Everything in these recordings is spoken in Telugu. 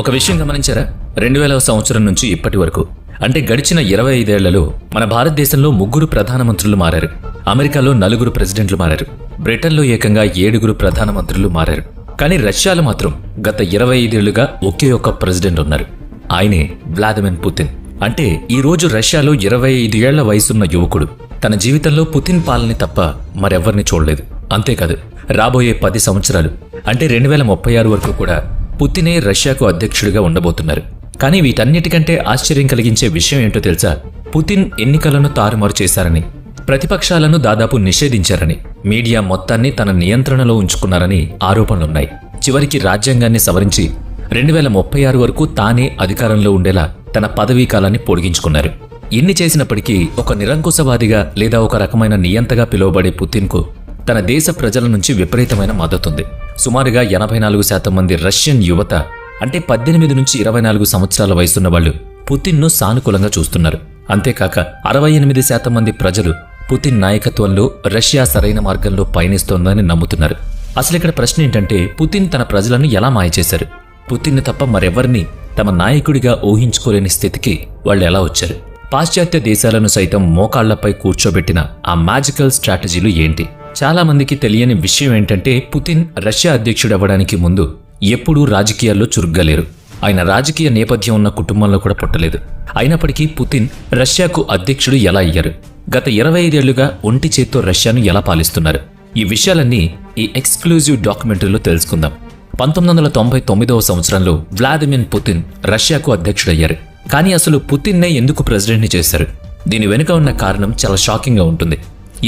ఒక విషయం గమనించారా? 2000వ సంవత్సరం నుంచి ఇప్పటి వరకు అంటే గడిచిన 25 ఏళ్లలో మన భారతదేశంలో 3 ప్రధానమంత్రులు మారారు. అమెరికాలో 4 ప్రెసిడెంట్లు మారారు. బ్రిటన్లో ఏకంగా 7 ప్రధానమంత్రులు మారారు. కానీ రష్యాలో మాత్రం గత 25 ఏళ్లుగా ఒకే ఒక్క ప్రెసిడెంట్ ఉన్నారు. ఆయనే వ్లాదిమిర్ పుతిన్. అంటే ఈ రోజు రష్యాలో 25 ఏళ్ల వయసున్న యువకుడు తన జీవితంలో పుతిన్ పాలన తప్ప మరెవ్వరిని చూడలేదు. అంతేకాదు, రాబోయే 10 సంవత్సరాలు అంటే 2036 వరకు కూడా పుతినే రష్యాకు అధ్యక్షుడిగా ఉండబోతున్నారు. కానీ వీటన్నిటికంటే ఆశ్చర్యం కలిగించే విషయం ఏంటో తెలుసా? పుతిన్ ఎన్నికలను తారుమారు చేశారని, ప్రతిపక్షాలను దాదాపు నిషేధించారని, మీడియా మొత్తాన్ని తన నియంత్రణలో ఉంచుకున్నారని ఆరోపణలున్నాయి. చివరికి రాజ్యాంగాన్ని సవరించి 2036 వరకు తానే అధికారంలో ఉండేలా తన పదవీ కాలాన్ని పొడిగించుకున్నారు. ఇన్ని చేసినప్పటికీ ఒక నిరంకుశవాదిగా లేదా ఒక రకమైన నియంతగా పిలువబడే పుతిన్కు తన దేశ ప్రజల నుంచి విపరీతమైన మద్దతుంది. సుమారుగా 84% మంది రష్యన్ యువత అంటే 18 నుంచి 24 సంవత్సరాల వయసున్న వాళ్ళు పుతిన్ను సానుకూలంగా చూస్తున్నారు. అంతేకాక 68% మంది ప్రజలు పుతిన్ నాయకత్వంలో రష్యా సరైన మార్గంలో పయనిస్తోందని నమ్ముతున్నారు. అసలు ఇక్కడ ప్రశ్న ఏంటంటే, పుతిన్ తన ప్రజలను ఎలా మాయ చేశారు? పుతిన్ను తప్ప మరెవరిని తమ నాయకుడిగా ఊహించుకోలేని స్థితికి వాళ్ళు ఎలా వచ్చారు? పాశ్చాత్య దేశాలను సైతం మోకాళ్లపై కూర్చోబెట్టిన ఆ మ్యాజికల్ స్ట్రాటజీలు ఏంటి? చాలా మందికి తెలియని విషయం ఏంటంటే, పుతిన్ రష్యా అధ్యక్షుడవ్వడానికి ముందు ఎప్పుడూ రాజకీయాల్లో చురుగ్గా లేరు. ఆయన రాజకీయ నేపథ్యం ఉన్న కుటుంబంలో కూడా పుట్టలేదు. అయినప్పటికీ పుతిన్ రష్యాకు అధ్యక్షుడు ఎలా అయ్యారు? గత 25 ఏళ్లుగా ఒంటి చేత్తో రష్యాను ఎలా పాలిస్తున్నారు? ఈ విషయాలన్నీ ఈ ఎక్స్క్లూజివ్ డాక్యుమెంటరీలో తెలుసుకుందాం. 1999వ సంవత్సరంలో వ్లాదిమిర్ పుతిన్ రష్యాకు అధ్యక్షుడయ్యారు. కానీ అసలు పుతిన్నే ఎందుకు ప్రెసిడెంట్ని చేశారు? దీని వెనుక ఉన్న కారణం చాలా షాకింగ్గా ఉంటుంది.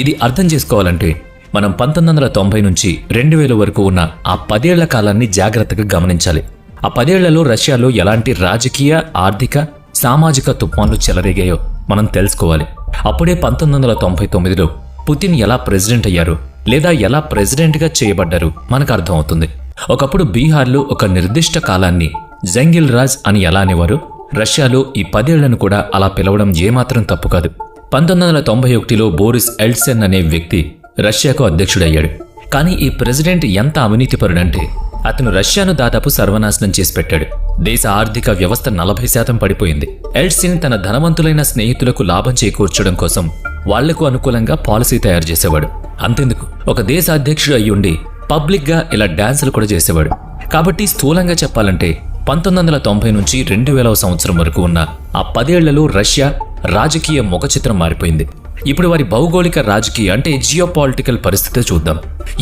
ఇది అర్థం చేసుకోవాలంటే మనం 1990 నుంచి 2000 వరకు ఉన్న ఆ 10 ఏళ్ల కాలాన్ని జాగ్రత్తగా గమనించాలి. ఆ 10 ఏళ్లలో రష్యాలో ఎలాంటి రాజకీయ, ఆర్థిక, సామాజిక తుఫాన్లు చెలరేగాయో మనం తెలుసుకోవాలి. అప్పుడే 1999లో పుతిన్ ఎలా ప్రెసిడెంట్ అయ్యారు లేదా ఎలా ప్రెసిడెంట్గా చేయబడ్డారు మనకు అర్థమవుతుంది. ఒకప్పుడు బీహార్లో ఒక నిర్దిష్ట కాలాన్ని జంగిల్ రాజ్ అని ఎలా అనేవారు, రష్యాలో ఈ 10 ఏళ్లను కూడా అలా పిలవడం ఏమాత్రం తప్పు కాదు. 1991లో బోరిస్ ఎల్ట్సిన్ అనే వ్యక్తి రష్యాకు అధ్యక్షుడయ్యాడు. కానీ ఈ ప్రెసిడెంట్ ఎంత అవినీతిపరుడంటే అతను రష్యాను దాదాపు సర్వనాశనం చేసి పెట్టాడు. దేశ ఆర్థిక వ్యవస్థ 40% పడిపోయింది. ఎల్ట్సిన్ తన ధనవంతులైన స్నేహితులకు లాభం చేకూర్చడం కోసం వాళ్లకు అనుకూలంగా పాలసీ తయారు చేసేవాడు. అంతెందుకు, ఒక దేశ అధ్యక్షుడు అయ్యుండి పబ్లిక్గా ఇలా డాన్సులు కూడా చేసేవాడు. కాబట్టి స్థూలంగా చెప్పాలంటే 1990 నుంచి 2000వ సంవత్సరం వరకు ఉన్న ఆ 10 ఏళ్లలో రష్యా రాజకీయ ముఖచిత్రం మారిపోయింది. ఇప్పుడు వారి భౌగోళిక రాజకీయ అంటే జియోపాలిటికల్ పరిస్థితి చూద్దాం.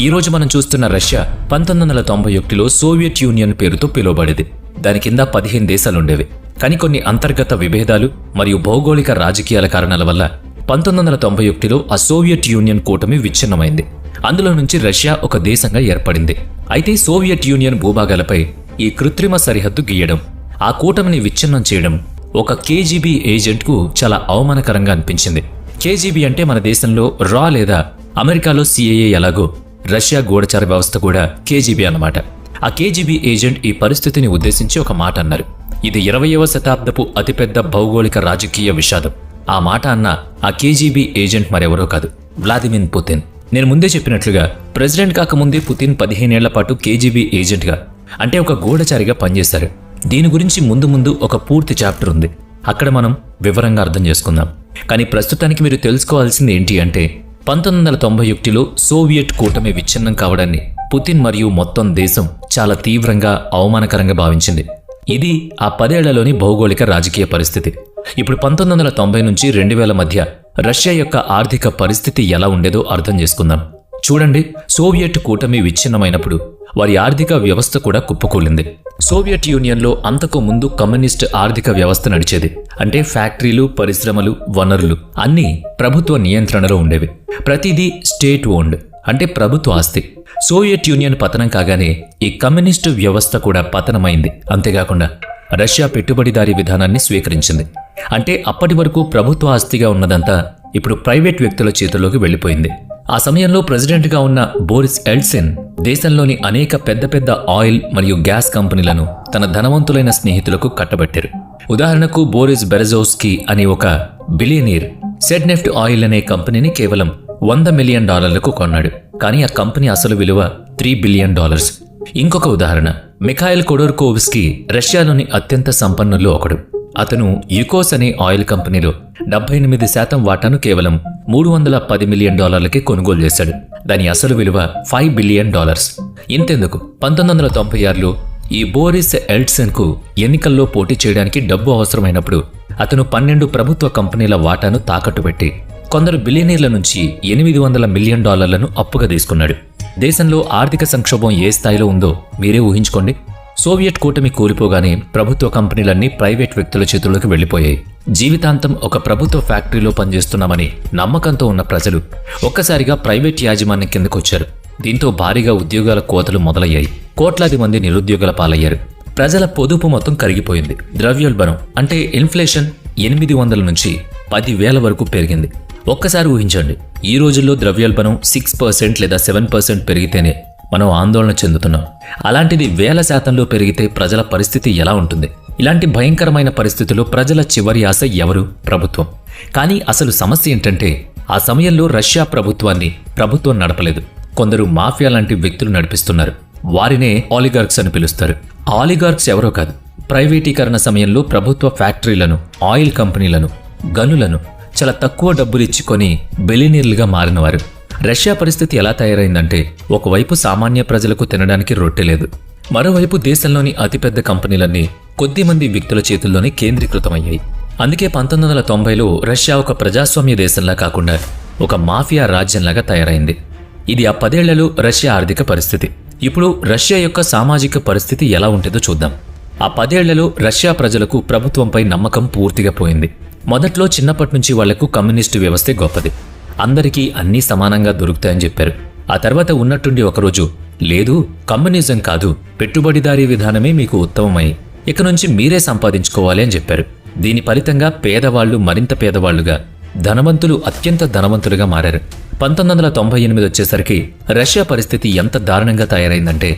ఈ రోజు మనం చూస్తున్న రష్యా 1991లో సోవియట్ యూనియన్ పేరుతో పిలువబడేది. దాని కింద 15 దేశాలుండేవి. కానీ కొన్ని అంతర్గత విభేదాలు మరియు భౌగోళిక రాజకీయాల కారణాల వల్ల 1991లో ఆ సోవియట్ యూనియన్ కూటమి విచ్ఛిన్నమైంది. అందులో నుంచి రష్యా ఒక దేశంగా ఏర్పడింది. అయితే సోవియట్ యూనియన్ భూభాగాలపై ఈ కృత్రిమ సరిహద్దు గీయడం, ఆ కూటమిని విచ్ఛిన్నం చేయడం ఒక కేజీబీ ఏజెంట్కు చాలా అవమానకరంగా అనిపించింది. కేజీబీ అంటే మన దేశంలో రా లేదా అమెరికాలో సిఐఏ ఎలాగో రష్యా గూఢచార వ్యవస్థ కూడా కేజీబీ అన్నమాట. ఆ కేజీబీ ఏజెంట్ ఈ పరిస్థితిని ఉద్దేశించి ఒక మాట అన్నారు. ఇది 20వ శతాబ్దపు అతిపెద్ద భౌగోళిక రాజకీయ విషాదం. ఆ మాట అన్న ఆ కేజీబీ ఏజెంట్ మరెవరో కాదు, వ్లాదిమిర్ పుతిన్. నేను ముందే చెప్పినట్లుగా ప్రెసిడెంట్ కాకముందే పుతిన్ 15 ఏళ్ల పాటు కేజీబీ ఏజెంట్గా అంటే ఒక గూఢచారిగా పనిచేశారు. దీని గురించి ముందు ఒక పూర్తి చాప్టర్ ఉంది. అక్కడ మనం వివరంగా అర్థం చేసుకుందాం. కానీ ప్రస్తుతానికి మీరు తెలుసుకోవాల్సింది ఏంటి అంటే 1991లో సోవియట్ కూటమి విచ్ఛిన్నం కావడాన్ని పుతిన్ మరియు మొత్తం దేశం చాలా తీవ్రంగా అవమానకరంగా భావించింది. ఇది ఆ 10 ఏళ్లలోని భౌగోళిక రాజకీయ పరిస్థితి. ఇప్పుడు 1990 నుంచి 2000 మధ్య రష్యా యొక్క ఆర్థిక పరిస్థితి ఎలా ఉండేదో అర్థం చేసుకుందాం. చూడండి, సోవియట్ కూటమి విచ్ఛిన్నమైనప్పుడు వారి ఆర్థిక వ్యవస్థ కూడా కుప్పకూలింది. సోవియట్ యూనియన్లో అంతకు ముందు కమ్యూనిస్ట్ ఆర్థిక వ్యవస్థ నడిచేది. అంటే ఫ్యాక్టరీలు, పరిశ్రమలు, వనరులు అన్నీ ప్రభుత్వ నియంత్రణలో ఉండేవి. ప్రతిదీ స్టేట్ ఓన్డ్ అంటే ప్రభుత్వ ఆస్తి. సోవియట్ యూనియన్ పతనం కాగానే ఈ కమ్యూనిస్టు వ్యవస్థ కూడా పతనమైంది. అంతేకాకుండా రష్యా పెట్టుబడిదారీ విధానాన్ని స్వీకరించింది. అంటే అప్పటి వరకు ప్రభుత్వ ఆస్తిగా ఉన్నదంతా ఇప్పుడు ప్రైవేట్ వ్యక్తుల చేతుల్లోకి వెళ్లిపోయింది. ఆ సమయంలో ప్రెసిడెంట్గా ఉన్న బోరిస్ ఎల్ట్సిన్ దేశంలోని అనేక పెద్ద ఆయిల్ మరియు గ్యాస్ కంపెనీలను తన ధనవంతులైన స్నేహితులకు కట్టబెట్టారు. ఉదాహరణకు బోరిస్ బెరజోవ్స్కీ అనే ఒక బిలియనీర్ సెడ్నెఫ్ట్ ఆయిల్ అనే కంపెనీని కేవలం $100 మిలియన్ కొన్నాడు. కానీ ఆ కంపెనీ అసలు విలువ $3 బిలియన్. ఇంకొక ఉదాహరణ, మిఖాయిల్ ఖొడోర్కోవ్స్కీ రష్యాలోని అత్యంత సంపన్నుల్లో ఒకడు. అతను యుకోస్ అనే ఆయిల్ కంపెనీలో 78% వాటాను కేవలం $310 మిలియన్ కొనుగోలు చేశాడు. దాని అసలు విలువ $5 బిలియన్. ఇంతెందుకు, 1996లో ఈ బోరిస్ ఎల్ట్సెన్కు ఎన్నికల్లో పోటీ చేయడానికి డబ్బు అవసరమైనప్పుడు అతను 12 ప్రభుత్వ కంపెనీల వాటాను తాకట్టు పెట్టి కొందరు బిలియనీర్ల నుంచి $800 మిలియన్ అప్పుగా తీసుకున్నాడు. దేశంలో ఆర్థిక సంక్షోభం ఏ స్థాయిలో ఉందో మీరే ఊహించుకోండి. సోవియట్ కూటమి కూలిపోగానే ప్రభుత్వ కంపెనీలన్నీ ప్రైవేట్ వ్యక్తుల చేతుల్లోకి వెళ్లిపోయాయి. జీవితాంతం ఒక ప్రభుత్వ ఫ్యాక్టరీలో పనిచేస్తున్నామని నమ్మకంతో ఉన్న ప్రజలు ఒక్కసారిగా ప్రైవేట్ యాజమాన్యం కిందకొచ్చారు. దీంతో భారీగా ఉద్యోగాల కోతలు మొదలయ్యాయి. కోట్లాది మంది నిరుద్యోగుల పాలయ్యారు. ప్రజల పొదుపు మొత్తం కరిగిపోయింది. ద్రవ్యోల్బణం అంటే ఇన్ఫ్లేషన్ 800 నుంచి 10,000 వరకు పెరిగింది. ఒక్కసారి ఊహించండి, ఈ రోజుల్లో ద్రవ్యోల్బణం 6% లేదా 7% పెరిగితేనే మనం ఆందోళన చెందుతున్నాం. అలాంటిది 1000% పెరిగితే ప్రజల పరిస్థితి ఎలా ఉంటుంది? ఇలాంటి భయంకరమైన పరిస్థితుల్లో ప్రజల చివరి ఆశ ఎవరు? ప్రభుత్వం. కానీ అసలు సమస్య ఏంటంటే ఆ సమయంలో రష్యా ప్రభుత్వం నడపలేదు. కొందరు మాఫియా లాంటి వ్యక్తులు నడిపిస్తున్నారు. వారినే ఆలిగార్క్స్ అని పిలుస్తారు. ఆలిగార్క్స్ ఎవరో కాదు, ప్రైవేటీకరణ సమయంలో ప్రభుత్వ ఫ్యాక్టరీలను, ఆయిల్ కంపెనీలను, గనులను చాలా తక్కువ డబ్బులిచ్చి కొని బిలియనీర్లుగా మారినవారు. రష్యా పరిస్థితి ఎలా తయారైందంటే ఒకవైపు సామాన్య ప్రజలకు తినడానికి రొట్టె లేదు, మరోవైపు దేశంలోని అతిపెద్ద కంపెనీలన్నీ కొద్దిమంది వ్యక్తుల చేతుల్లోనే కేంద్రీకృతమయ్యాయి. అందుకే 1990లో రష్యా ఒక ప్రజాస్వామ్య దేశంలా కాకుండా ఒక మాఫియా రాజ్యంలాగా తయారైంది. ఇది ఆ 10 ఏళ్లలో రష్యా ఆర్థిక పరిస్థితి. ఇప్పుడు రష్యా యొక్క సామాజిక పరిస్థితి ఎలా ఉంటుందో చూద్దాం. ఆ 10 ఏళ్లలో రష్యా ప్రజలకు ప్రభుత్వంపై నమ్మకం పూర్తిగా పోయింది. మొదట్లో చిన్నప్పటి నుంచి వాళ్లకు కమ్యూనిస్టు వ్యవస్థే గొప్పది, అందరికీ అన్నీ సమానంగా దొరుకుతాయని చెప్పారు. ఆ తర్వాత ఉన్నట్టుండి ఒకరోజు, లేదు కమ్యూనిజం కాదు, పెట్టుబడిదారీ విధానమే మీకు ఉత్తమమై ఇక నుంచి మీరే సంపాదించుకోవాలి అని చెప్పారు. దీని ఫలితంగా పేదవాళ్లు మరింత పేదవాళ్లుగా, ధనవంతులు అత్యంత ధనవంతులుగా మారారు. 1998 వచ్చేసరికి రష్యా పరిస్థితి ఎంత దారుణంగా తయారైందంటే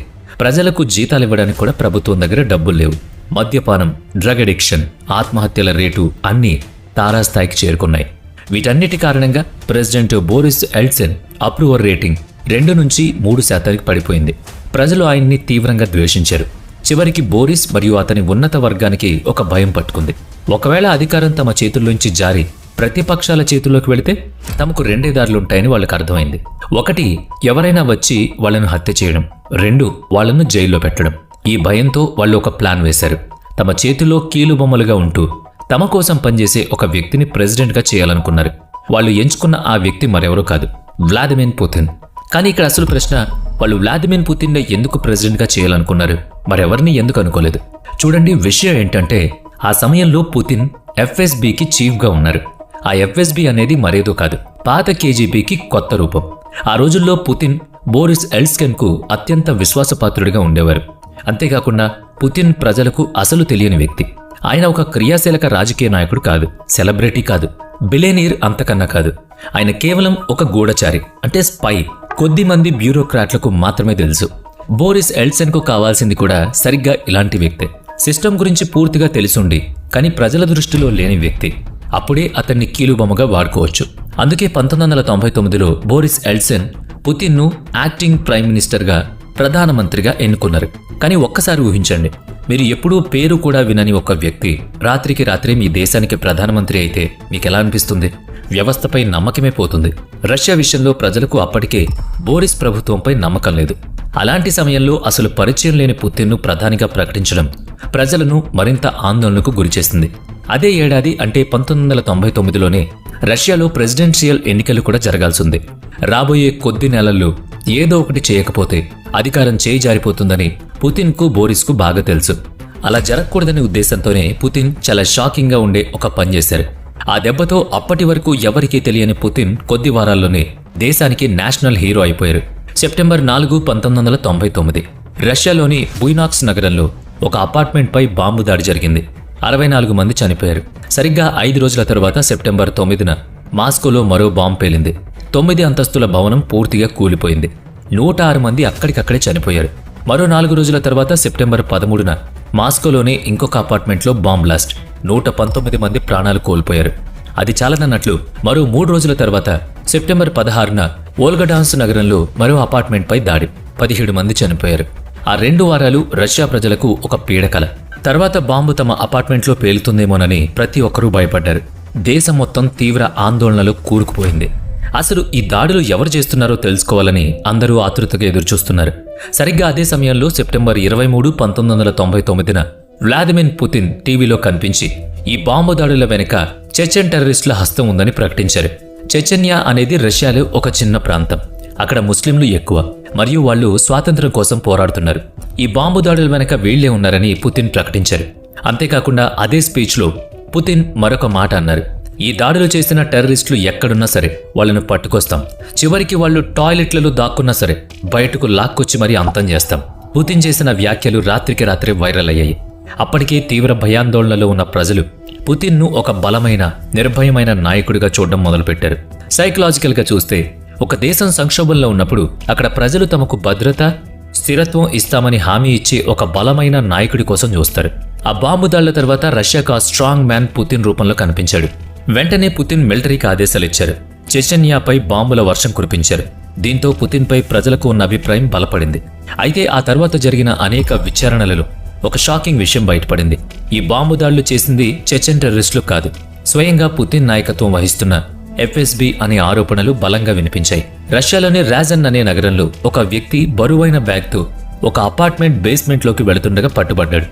ప్రజలకు జీతాలు ఇవ్వడానికి కూడా ప్రభుత్వం దగ్గర డబ్బులు లేవు. మద్యపానం, డ్రగ్ అడిక్షన్, ఆత్మహత్యల రేటు అన్నీ తారాస్థాయికి చేరుకున్నాయి. వీటన్నిటి కారణంగా ప్రెసిడెంట్ బోరిస్ ఎల్ట్సెన్ అప్రూవర్ రేటింగ్ 2 నుంచి 3% పడిపోయింది. ప్రజలు ఆయన్ని తీవ్రంగా ద్వేషించారు. చివరికి బోరిస్ మరియు అతని ఉన్నత వర్గానికి ఒక భయం పట్టుకుంది. ఒకవేళ అధికారం తమ చేతుల్లోంచి జారి ప్రతిపక్షాల చేతుల్లోకి వెళితే తమకు 2 దారులుంటాయని వాళ్ళకు అర్థమైంది. 1, ఎవరైనా వచ్చి వాళ్లను హత్య చేయడం. 2, వాళ్లను జైల్లో పెట్టడం. ఈ భయంతో వాళ్ళు ఒక ప్లాన్ వేశారు. తమ చేతిలో కీలుబొమ్మలుగా ఉంటూ తమ కోసం పనిచేసే ఒక వ్యక్తిని ప్రెసిడెంట్గా చేయాలనుకున్నారు. వాళ్ళు ఎంచుకున్న ఆ వ్యక్తి మరెవరూ కాదు, వ్లాదిమిర్ పుతిన్. కానీ ఇక్కడ అసలు ప్రశ్న, వాళ్ళు వ్లాదిమిర్ పుతిన్నే ఎందుకు ప్రెసిడెంట్గా చేయాలనుకున్నారు, మరెవరిని ఎందుకు అనుకోలేదు? చూడండి, విషయం ఏంటంటే ఆ సమయంలో పుతిన్ ఎఫ్ఎస్బికి చీఫ్గా ఉన్నారు. ఆ ఎఫ్ఎస్బి అనేది మరేదో కాదు, పాత కేజీబీకి కొత్త రూపం. ఆ రోజుల్లో పుతిన్ బోరిస్ ఎల్ట్సెన్కు అత్యంత విశ్వాసపాత్రుడిగా ఉండేవారు. అంతేకాకుండా పుతిన్ ప్రజలకు అసలు తెలియని వ్యక్తి. ఆయన ఒక క్రియాశీలక రాజకీయ నాయకుడు కాదు, సెలబ్రిటీ కాదు, బిలియనీర్ అంతకన్నా కాదు. ఆయన కేవలం ఒక గూఢచారి, అంటే స్పై. కొద్దిమంది బ్యూరోక్రాట్లకు మాత్రమే తెలుసు. బోరిస్ ఎల్ట్సెన్కు కావాల్సింది కూడా సరిగ్గా ఇలాంటి వ్యక్తే. సిస్టమ్ గురించి పూర్తిగా తెలిసుండి కానీ ప్రజల దృష్టిలో లేని వ్యక్తి. అప్పుడే అతన్ని కీలుబొమ్మగా వాడుకోవచ్చు. అందుకే 1999లో బోరిస్ ఎల్ట్సెన్ పుతిన్ను యాక్టింగ్ ప్రైమ్ మినిస్టర్గా, ప్రధానమంత్రిగా ఎన్నుకున్నారు. కానీ ఒక్కసారి ఊహించండి, మీరు ఎప్పుడూ పేరు కూడా వినని ఒక వ్యక్తి రాత్రికి రాత్రే మీ దేశానికి ప్రధానమంత్రి అయితే మీకెలా అనిపిస్తుంది? వ్యవస్థపై నమ్మకమే పోతుంది. రష్యా విషయంలో ప్రజలకు అప్పటికే బోరిస్ ప్రభుత్వంపై నమ్మకం లేదు. అలాంటి సమయంలో అసలు పరిచయం లేని పుతిన్ను ప్రధానిగా ప్రకటించడం ప్రజలను మరింత ఆందోళనకు గురిచేసింది. అదే ఏడాది అంటే 1999లోనే రష్యాలో ప్రెసిడెన్షియల్ ఎన్నికలు కూడా జరగాల్సింది. రాబోయే కొద్ది నెలల్లో ఏదో ఒకటి చేయకపోతే అధికారం చేయి జారిపోతుందని పుతిన్కు, బోరిస్కు బాగా తెలుసు. అలా జరగకూడదనే ఉద్దేశంతోనే పుతిన్ చాలా షాకింగ్గా ఉండే ఒక పని చేశారు. ఆ దెబ్బతో అప్పటి వరకు ఎవరికీ తెలియని పుతిన్ కొద్ది వారాల్లోనే దేశానికి నేషనల్ హీరో అయిపోయారు. సెప్టెంబర్ 4, 1999 రష్యాలోని బుయినాక్స్ నగరంలో ఒక అపార్ట్మెంట్పై బాంబు దాడి జరిగింది. 64 మంది చనిపోయారు. సరిగ్గా 5 రోజుల తరువాత సెప్టెంబర్ 9న మాస్కోలో మరో బాంబు పేలింది. 9 అంతస్తుల భవనం పూర్తిగా కూలిపోయింది. 106 మంది అక్కడికక్కడే చనిపోయారు. మరో 4 రోజుల తర్వాత సెప్టెంబర్ 13న మాస్కోలోనే ఇంకొక అపార్ట్మెంట్లో బాంబ్ బ్లాస్ట్. 119 మంది ప్రాణాలు కోల్పోయారు. అది చాలదన్నట్లు మరో 3 రోజుల తర్వాత సెప్టెంబర్ 16న వోల్గడాన్స్ నగరంలో మరో అపార్ట్మెంట్పై దాడి. 17 మంది చనిపోయారు. ఆ 2 వారాలు రష్యా ప్రజలకు ఒక పీడకల. తర్వాత బాంబు తమ అపార్ట్మెంట్లో పేలుతుందేమోనని ప్రతి ఒక్కరూ భయపడ్డారు. దేశం మొత్తం తీవ్ర ఆందోళనలో కూరుకుపోయింది. అసలు ఈ దాడులు ఎవరు చేస్తున్నారో తెలుసుకోవాలని అందరూ ఆతృతగా ఎదురుచూస్తున్నారు. సరిగ్గా అదే సమయంలో సెప్టెంబర్ 23, 1999న వ్లాదిమిర్ పుతిన్ టీవీలో కనిపించి ఈ బాంబు దాడుల వెనుక చెచెన్ టెర్రరిస్టుల హస్తం ఉందని ప్రకటించారు. చెచెన్యా అనేది రష్యాలో ఒక చిన్న ప్రాంతం. అక్కడ ముస్లింలు ఎక్కువ మరియు వాళ్ళు స్వాతంత్ర్యం కోసం పోరాడుతున్నారు. ఈ బాంబు దాడుల వెనక వీళ్లే ఉన్నారని పుతిన్ ప్రకటించారు. అంతేకాకుండా అదే స్పీచ్లో పుతిన్ మరొక మాట అన్నారు. ఈ దాడులు చేసిన టెర్రరిస్టులు ఎక్కడున్నా సరే వాళ్ళను పట్టుకొస్తాం. చివరికి వాళ్ళు టాయిలెట్లలో దాక్కున్నా సరే బయటకు లాక్కొచ్చి మరీ అంతం చేస్తాం. పుతిన్ చేసిన వ్యాఖ్యలు రాత్రికి రాత్రే వైరల్ అయ్యాయి. అప్పటికే తీవ్ర భయాందోళనలో ఉన్న ప్రజలు పుతిన్ను ఒక బలమైన, నిర్భయమైన నాయకుడిగా చూడడం మొదలుపెట్టారు. సైకలాజికల్గా చూస్తే ఒక దేశం సంక్షోభంలో ఉన్నప్పుడు అక్కడ ప్రజలు తమకు భద్రత, స్థిరత్వం ఇస్తామని హామీ ఇచ్చే ఒక బలమైన నాయకుడి కోసం చూస్తారు. ఆ బాంబు దాళ్ల తర్వాత రష్యాకు ఆ స్ట్రాంగ్ మ్యాన్ పుతిన్ రూపంలో కనిపించాడు. వెంటనే పుతిన్ మిలిటరీకి ఆదేశాలిచ్చారు. చెచెన్యాపై బాంబుల వర్షం కురిపించారు. దీంతో పుతిన్పై ప్రజలకు ఉన్న అభిప్రాయం బలపడింది. అయితే ఆ తర్వాత జరిగిన అనేక విచారణలలో ఒక షాకింగ్ విషయం బయటపడింది. ఈ బాంబు దాడులు చేసింది చెచెన్ టెర్రరిస్టులు కాదు, స్వయంగా పుతిన్ నాయకత్వం వహిస్తున్న ఎఫ్ఎస్బి అనే ఆరోపణలు బలంగా వినిపించాయి. రష్యాలోని రాజన్ అనే నగరంలో ఒక వ్యక్తి బరువైన బ్యాగ్తో ఒక అపార్ట్మెంట్ బేస్మెంట్లోకి వెళుతుండగా పట్టుబడ్డాడు.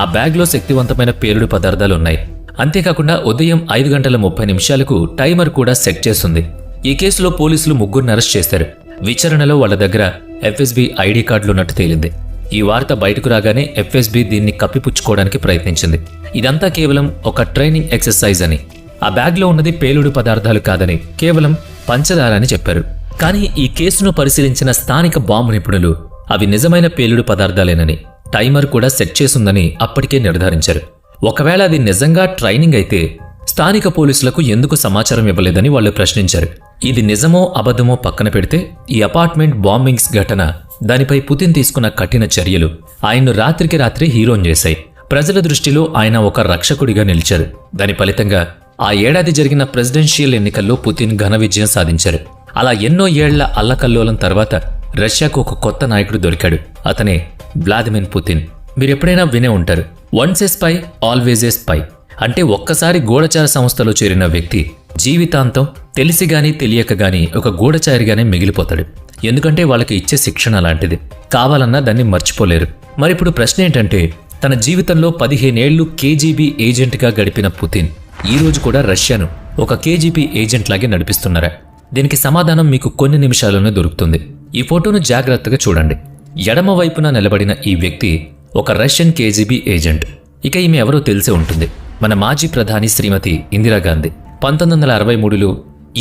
ఆ బ్యాగ్లో శక్తివంతమైన పేలుడు పదార్థాలున్నాయి. అంతేకాకుండా ఉదయం 5:30 టైమర్ కూడా సెట్ చేస్తుంది. ఈ కేసులో పోలీసులు 3ని అరెస్ట్ చేశారు. విచారణలో వాళ్ళ దగ్గర ఎఫ్ఎస్బి ఐడి కార్డులున్నట్టు తేలింది. ఈ వార్త బయటకు రాగానే ఎఫ్ఎస్బి దీన్ని కప్పిపుచ్చుకోవడానికి ప్రయత్నించింది. ఇదంతా కేవలం ఒక ట్రైనింగ్ ఎక్సర్సైజ్ అని, ఆ బ్యాగ్లో ఉన్నది పేలుడు పదార్థాలు కాదని, కేవలం పంచదార అని చెప్పారు. కానీ ఈ కేసును పరిశీలించిన స్థానిక బాంబు నిపుణులు అవి నిజమైన పేలుడు పదార్థాలేనని, టైమర్ కూడా సెట్ చేసుందని అప్పటికే నిర్ధారించారు. ఒకవేళ అది నిజంగా ట్రైనింగ్ అయితే స్థానిక పోలీసులకు ఎందుకు సమాచారం ఇవ్వలేదని వాళ్ళు ప్రశ్నించారు. ఇది నిజమో అబద్ధమో పక్కన పెడితే ఈ అపార్ట్మెంట్ బాంబింగ్స్ ఘటన, దానిపై పుతిన్ తీసుకున్న కఠిన చర్యలు ఆయన్ను రాత్రికి రాత్రి హీరోని చేశాయి. ప్రజల దృష్టిలో ఆయన ఒక రక్షకుడిగా నిలిచారు. దాని ఫలితంగా ఆ ఏడాది జరిగిన ప్రెసిడెన్షియల్ ఎన్నికల్లో పుతిన్ ఘన విజయం సాధించారు. అలా ఎన్నో ఏళ్ల అల్లకల్లోలం తర్వాత రష్యాకు ఒక కొత్త నాయకుడు దొరికాడు. అతనే వ్లాదిమిర్ పుతిన్. మీరెప్పుడైనా వినే ఉంటారు, వన్స్ ఏ స్పై ఆల్వేజ్ ఏ స్పై. అంటే ఒక్కసారి గూఢచార సంస్థలో చేరిన వ్యక్తి జీవితాంతం తెలిసిగాని తెలియకగాని ఒక గూఢచారిగానే మిగిలిపోతాడు. ఎందుకంటే వాళ్ళకి ఇచ్చే శిక్షణ అలాంటిది, కావాలన్నా దాన్ని మర్చిపోలేరు. మరిప్పుడు ప్రశ్న ఏంటంటే, తన జీవితంలో 15 ఏళ్లు కేజీబీ ఏజెంట్గా గడిపిన పుతిన్ ఈ రోజు కూడా రష్యాను ఒక కేజీబీ ఏజెంట్ లాగే నడిపిస్తున్నారా? దీనికి సమాధానం మీకు కొన్ని నిమిషాల్లోనే దొరుకుతుంది. ఈ ఫోటోను జాగ్రత్తగా చూడండి. ఎడమ వైపున నిలబడిన ఈ వ్యక్తి ఒక రష్యన్ కేజీబీ ఏజెంట్. ఇక ఈమె ఎవరో తెలిసే ఉంటుంది, మన మాజీ ప్రధాని శ్రీమతి ఇందిరాగాంధీ. 1963లో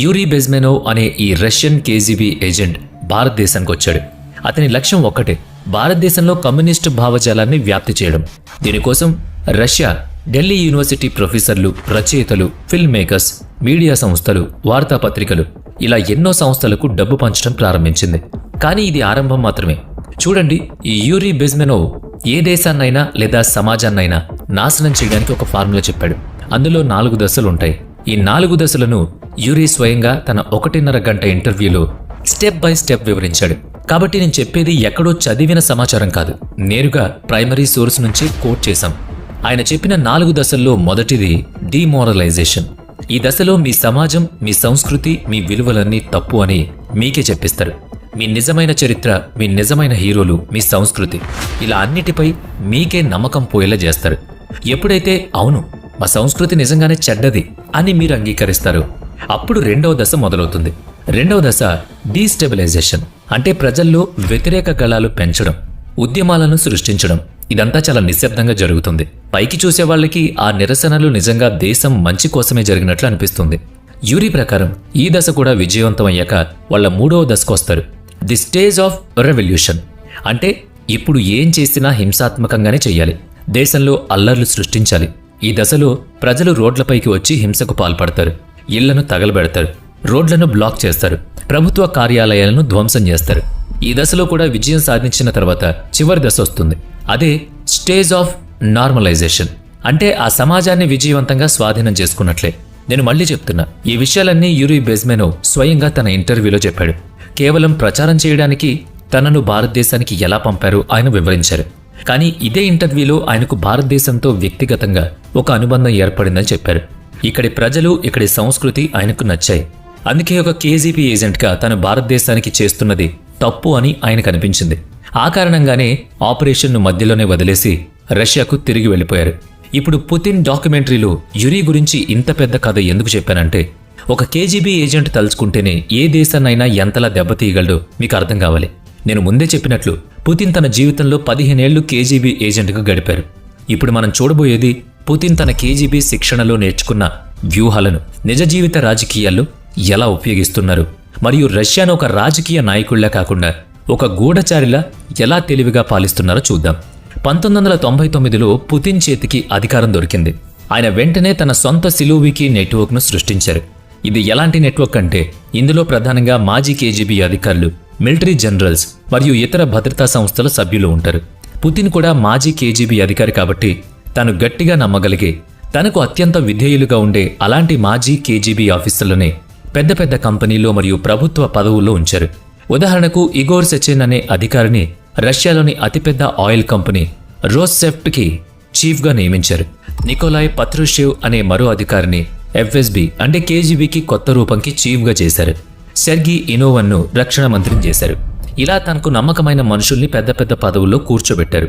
యూరీ బెజ్మెనోవ్ అనే ఈ రష్యన్ కేజీబీ ఏజెంట్ భారతదేశానికి వచ్చాడు. అతని లక్ష్యం ఒక్కటే, భారతదేశంలో కమ్యూనిస్టు భావజాలాన్ని వ్యాప్తి చేయడం. దీనికోసం రష్యా ఢిల్లీ యూనివర్సిటీ ప్రొఫెసర్లు, రచయితలు, ఫిల్మ్ మేకర్స్, మీడియా సంస్థలు, వార్తాపత్రికలు ఇలా ఎన్నో సంస్థలకు డబ్బు పంచడం ప్రారంభించింది. కానీ ఇది ఆరంభం మాత్రమే. చూడండి, ఈ యూరీ బెజ్మెనోవ్ ఏ దేశాన్నైనా లేదా సమాజాన్నైనా నాశనం చేయడానికి ఒక ఫార్ములా చెప్పాడు. అందులో 4 దశలు ఉంటాయి. ఈ 4 దశలను యూరీ స్వయంగా తన 1.5 గంట ఇంటర్వ్యూలో స్టెప్ బై స్టెప్ వివరించాడు. కాబట్టి నేను చెప్పేది ఎక్కడో చదివిన సమాచారం కాదు, నేరుగా ప్రైమరీ సోర్స్ నుంచి కోట్ చేశాం. ఆయన చెప్పిన 4 దశల్లో మొదటిది డీమోరలైజేషన్. ఈ దశలో మీ సమాజం, మీ సంస్కృతి, మీ విలువలన్నీ తప్పు అని మీకే చెప్పిస్తారు. మీ నిజమైన చరిత్ర, మీ నిజమైన హీరోలు, మీ సంస్కృతి ఇలా అన్నిటిపై మీకే నమ్మకం పోయేలా చేస్తారు. ఎప్పుడైతే అవును మా సంస్కృతి నిజంగానే చెడ్డది అని మీరు అంగీకరిస్తారు, అప్పుడు 2వ దశ మొదలవుతుంది. 2వ దశ డీస్టెబిలైజేషన్. అంటే ప్రజల్లో వ్యతిరేక గళాలు పెంచడం, ఉద్యమాలను సృష్టించడం. ఇదంతా చాలా నిశ్శబ్దంగా జరుగుతుంది. పైకి చూసే వాళ్ళకి ఆ నిరసనలు నిజంగా దేశం మంచి కోసమే జరిగినట్లు అనిపిస్తుంది. యూరీ ప్రకారం ఈ దశ కూడా విజయవంతం అయ్యాక వాళ్ళ 3వ దశకు వస్తారు, ది స్టేజ్ ఆఫ్ రెవల్యూషన్. అంటే ఇప్పుడు ఏం చేసినా హింసాత్మకంగానే చెయ్యాలి, దేశంలో అల్లర్లు సృష్టించాలి. ఈ దశలో ప్రజలు రోడ్లపైకి వచ్చి హింసకు పాల్పడతారు, ఇళ్లను తగలబెడతారు, రోడ్లను బ్లాక్ చేస్తారు, ప్రభుత్వ కార్యాలయాలను ధ్వంసం చేస్తారు. ఈ దశలో కూడా విజయం సాధించిన తర్వాత చివరి దశ వస్తుంది, అదే స్టేజ్ ఆఫ్ నార్మలైజేషన్. అంటే ఆ సమాజాన్ని విజయవంతంగా స్వాధీనం చేసుకున్నట్లే. నేను మళ్ళీ చెప్తున్నా, ఈ విషయాలన్నీ యూరీ బెజ్మెనోవ్ స్వయంగా తన ఇంటర్వ్యూలో చెప్పాడు. కేవలం ప్రచారం చేయడానికి తనను భారతదేశానికి ఎలా పంపారో ఆయన వివరించారు. కానీ ఇదే ఇంటర్వ్యూలో ఆయనకు భారతదేశంతో వ్యక్తిగతంగా ఒక అనుబంధం ఏర్పడిందని చెప్పారు. ఇక్కడి ప్రజలు, ఇక్కడి సంస్కృతి ఆయనకు నచ్చాయి. అందుకే ఒక కేజీబీ ఏజెంట్గా తను భారతదేశానికి చేస్తున్నది తప్పు అని ఆయనకు అనిపించింది. ఆ కారణంగానే ఆపరేషన్ను మధ్యలోనే వదిలేసి రష్యాకు తిరిగి వెళ్ళిపోయారు. ఇప్పుడు పుతిన్ డాక్యుమెంటరీలో యురీ గురించి ఇంత పెద్ద కథ ఎందుకు చెప్పానంటే, ఒక కేజీబీ ఏజెంట్ తలుచుకుంటేనే ఏ దేశాన్నైనా ఎంతలా దెబ్బతీయగలడో మీకు అర్థం కావాలి. నేను ముందే చెప్పినట్లు పుతిన్ తన జీవితంలో 15 ఏళ్లు కేజీబీ ఏజెంట్గా గడిపారు. ఇప్పుడు మనం చూడబోయేది పుతిన్ తన కేజీబీ శిక్షణలో నేర్చుకున్న వ్యూహాలను నిజ జీవిత రాజకీయాల్లో ఎలా ఉపయోగిస్తున్నారు, మరియు రష్యాను ఒక రాజకీయ నాయకుళ్లా కాకుండా ఒక గూఢచారిలా ఎలా తెలివిగా పాలిస్తున్నారో చూద్దాం. 1999లో పుతిన్ చేతికి అధికారం దొరికింది. ఆయన వెంటనే తన సొంత సిలోవికీ నెట్వర్క్ను సృష్టించారు. ఇది ఎలాంటి నెట్వర్క్ అంటే, ఇందులో ప్రధానంగా మాజీ కేజీబీ అధికారులు, మిలిటరీ జనరల్స్ మరియు ఇతర భద్రతా సంస్థల సభ్యులు ఉంటారు. పుతిన్ కూడా మాజీ కేజీబీ అధికారి కాబట్టి తాను గట్టిగా నమ్మగలిగే, తనకు అత్యంత విధేయులుగా ఉండే అలాంటి మాజీ కేజీబీ ఆఫీసర్లనే పెద్ద పెద్ద కంపెనీలో మరియు ప్రభుత్వ పదవుల్లో ఉంచారు. ఉదాహరణకు ఇగోర్ సెచెన్ అనే అధికారిని రష్యాలోని అతిపెద్ద ఆయిల్ కంపెనీ రోస్సెఫ్ట్కి చీఫ్గా నియమించారు. నికోలాయ్ పత్రుషేవ్ అనే మరో అధికారిని ఎఫ్ఎస్బి అంటే కేజీబీకి కొత్త రూపంకి చీఫ్గా చేశారు. సెర్గీ ఇనోవన్ను రక్షణ మంత్రిని చేశారు. ఇలా తనకు నమ్మకమైన మనుషుల్ని పెద్ద పెద్ద పదవుల్లో కూర్చోబెట్టారు.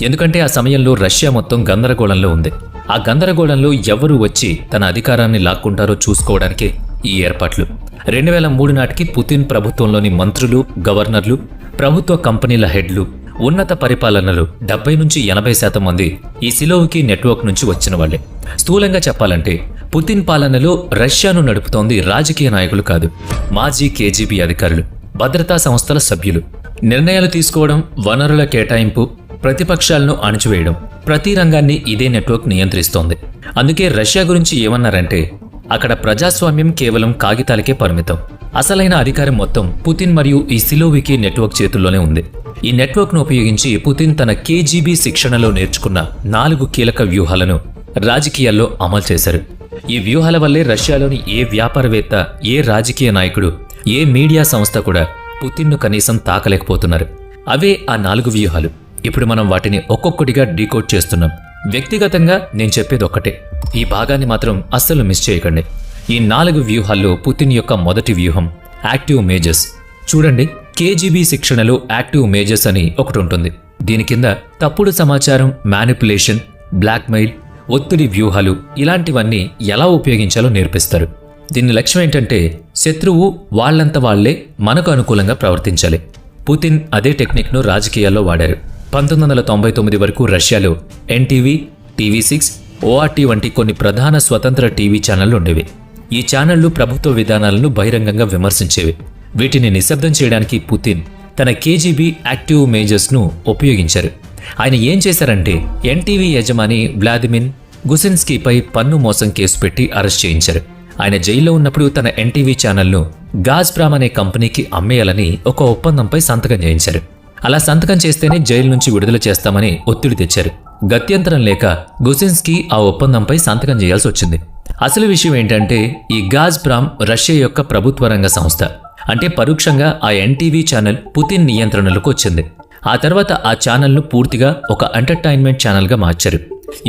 ఎందుకంటే ఆ సమయంలో రష్యా మొత్తం గందరగోళంలో ఉంది. ఆ గందరగోళంలో ఎవరు వచ్చి తన అధికారాన్ని లాక్కుంటారో చూసుకోవడానికే ఈ ఏర్పాట్లు. 2003 నాటికి పుతిన్ ప్రభుత్వంలోని మంత్రులు, గవర్నర్లు, ప్రభుత్వ కంపెనీల హెడ్లు, ఉన్నత పరిపాలనలు 70 నుంచి 80% మంది ఈ సిలోవికీ నెట్వర్క్ నుంచి వచ్చిన వాళ్లే. స్థూలంగా చెప్పాలంటే పుతిన్ పాలనలో రష్యాను నడుపుతోంది రాజకీయ నాయకులు కాదు, మాజీ కేజీబీ అధికారులు, భద్రతా సంస్థల సభ్యులు. నిర్ణయాలు తీసుకోవడం, వనరుల కేటాయింపు, ప్రతిపక్షాలను అణచివేయడం, ప్రతి రంగాన్ని ఇదే నెట్వర్క్ నియంత్రిస్తోంది. అందుకే రష్యా గురించి ఏమన్నారంటే, అక్కడ ప్రజాస్వామ్యం కేవలం కాగితాలకే పరిమితం. అసలైన అధికారం మొత్తం పుతిన్ మరియు ఈ సిలోవికీ నెట్వర్క్ చేతుల్లోనే ఉంది. ఈ నెట్వర్క్ను ఉపయోగించి పుతిన్ తన కేజీబీ శిక్షణలో నేర్చుకున్న 4 కీలక వ్యూహాలను రాజకీయాల్లో అమలు చేశారు. ఈ వ్యూహాల వల్లే రష్యాలోని ఏ వ్యాపారవేత్త, ఏ రాజకీయ నాయకుడు, ఏ మీడియా సంస్థ కూడా పుతిన్ను కనీసం తాకలేకపోతున్నారు. అవే ఆ 4 వ్యూహాలు. ఇప్పుడు మనం వాటిని ఒక్కొక్కటిగా డీకోడ్ చేస్తున్నాం. వ్యక్తిగతంగా నేను చెప్పేది ఒక్కటే, ఈ భాగాన్ని మాత్రం అస్సలు మిస్ చేయకండి. ఈ 4 వ్యూహాల్లో పుతిన్ యొక్క మొదటి వ్యూహం యాక్టివ్ మేజర్స్. చూడండి, కేజీబీ శిక్షణలో యాక్టివ్ మేజర్స్ అని ఒకటి ఉంటుంది. దీని కింద తప్పుడు సమాచారం, మ్యానిపులేషన్, బ్లాక్మెయిల్, ఒత్తిడి వ్యూహాలు ఇలాంటివన్నీ ఎలా ఉపయోగించాలో నేర్పిస్తారు. దీని లక్ష్యం ఏంటంటే, శత్రువు వాళ్లంత వాళ్లే మనకు అనుకూలంగా ప్రవర్తించాలి. పుతిన్ అదే టెక్నిక్ను రాజకీయాల్లో వాడారు. 1999 వరకు రష్యాలో ఎన్టీవీ, టీవీ6, ఓఆర్టీ వంటి కొన్ని ప్రధాన స్వతంత్ర టీవీ ఛానళ్లు ఉండేవి. ఈ ఛానళ్లు ప్రభుత్వ విధానాలను బహిరంగంగా విమర్శించేవి. వీటిని నిశ్శబ్దం చేయడానికి పుతిన్ తన కేజీబీ యాక్టివ్ మేజర్స్ను ఉపయోగించారు. ఆయన ఏం చేశారంటే, ఎన్టీవీ యజమాని వ్లాదిమిర్ గుసిన్స్కీపై పన్ను మోసం కేసు పెట్టి అరెస్ట్ చేయించారు. ఆయన జైల్లో ఉన్నప్పుడు తన ఎన్టీవీ ఛానల్ను గాజ్ప్రామ్ అనే కంపెనీకి అమ్మేయాలని ఒక ఒప్పందంపై సంతకం చేయించారు. అలా సంతకం చేస్తేనే జైలు నుంచి విడుదల చేస్తామని ఒత్తిడి తెచ్చారు. గత్యంతరం లేక గుసిన్స్కీ ఆ ఒప్పందంపై సంతకం చేయాల్సి వచ్చింది. అసలు విషయం ఏంటంటే, ఈ గాజ్ప్రామ్ రష్యా యొక్క ప్రభుత్వ రంగ సంస్థ. అంటే పరోక్షంగా ఆ ఎన్టీవీ ఛానల్ పుతిన్ నియంత్రణలోకి వచ్చింది. ఆ తర్వాత ఆ ఛానల్ను పూర్తిగా ఒక ఎంటర్టైన్మెంట్ ఛానల్గా మార్చారు.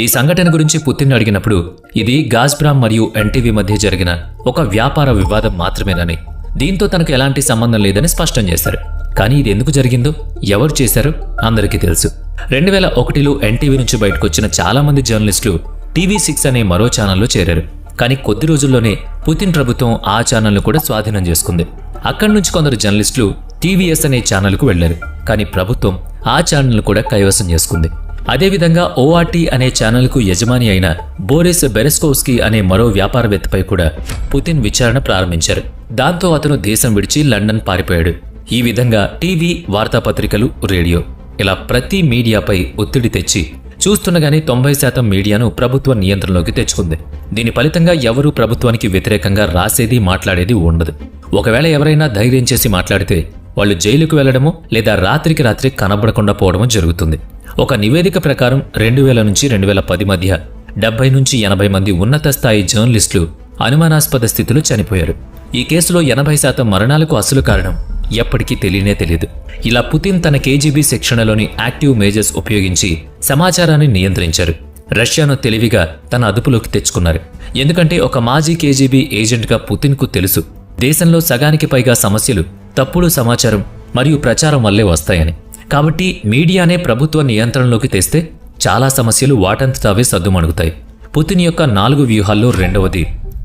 ఈ సంఘటన గురించి పుతిన్ అడిగినప్పుడు ఇది గాజ్ప్రామ్ మరియు ఎన్టీవీ మధ్య జరిగిన ఒక వ్యాపార వివాదం మాత్రమేనని, దీంతో తనకు ఎలాంటి సంబంధం లేదని స్పష్టం చేశారు. కానీ ఇది ఎందుకు జరిగిందో, ఎవరు చేశారో అందరికీ తెలుసు. 2001లో ఎన్టీవీ నుంచి బయటకొచ్చిన చాలా మంది జర్నలిస్టులు టీవీ6 అనే మరో ఛానల్లో చేరారు. కానీ కొద్ది రోజుల్లోనే పుతిన్ ప్రభుత్వం ఆ ఛానల్ను కూడా స్వాధీనం చేసుకుంది. అక్కడి నుంచి కొందరు జర్నలిస్టులు టీవీఎస్ అనే ఛానల్కు వెళ్లారు. కానీ ప్రభుత్వం ఆ ఛానల్ను కూడా కైవసం చేసుకుంది. అదేవిధంగా ఓఆర్టీ అనే ఛానల్కు యజమాని అయిన బోరిస్ బెరెస్కోవ్స్కీ అనే మరో వ్యాపారవేత్తపై కూడా పుతిన్ విచారణ ప్రారంభించారు. దాంతో అతను దేశం విడిచి లండన్ పారిపోయాడు. ఈ విధంగా టీవీ, వార్తాపత్రికలు, రేడియో ఇలా ప్రతి మీడియాపై ఒత్తిడి తెచ్చి చూస్తుండగానే 90% మీడియాను ప్రభుత్వ నియంత్రణలోకి తెచ్చుకుంది. దీని ఫలితంగా ఎవరూ ప్రభుత్వానికి వ్యతిరేకంగా రాసేది, మాట్లాడేది ఉండదు. ఒకవేళ ఎవరైనా ధైర్యం చేసి మాట్లాడితే వాళ్ళు జైలుకు వెళ్లడమో లేదా రాత్రికి రాత్రి కనబడకుండా పోవడమో జరుగుతుంది. ఒక నివేదిక ప్రకారం 2000 నుంచి 2010 మధ్య 70 నుంచి 80 మంది ఉన్నత స్థాయి జర్నలిస్టులు అనుమానాస్పద స్థితిలో చనిపోయారు. ఈ కేసులో 80% మరణాలకు అసలు కారణం ఎప్పటికీ తెలియనే తెలియదు. ఇలా పుతిన్ తన కేజీబీ శిక్షణలోని యాక్టివ్ మేజర్స్ ఉపయోగించి సమాచారాన్ని నియంత్రించారు. రష్యాను తెలివిగా తన అదుపులోకి తెచ్చుకున్నారు. ఎందుకంటే ఒక మాజీ కేజీబీ ఏజెంట్గా పుతిన్కు తెలుసు దేశంలో సగానికి పైగా సమస్యలు తప్పుడు సమాచారం మరియు ప్రచారం వల్లే వస్తాయని. కాబట్టి మీడియానే ప్రభుత్వ నియంత్రణలోకి తెస్తే చాలా సమస్యలు వాటంతటావే సద్దుమణుగుతాయి. పుతిన్ యొక్క 4 వ్యూహాల్లో రెండవది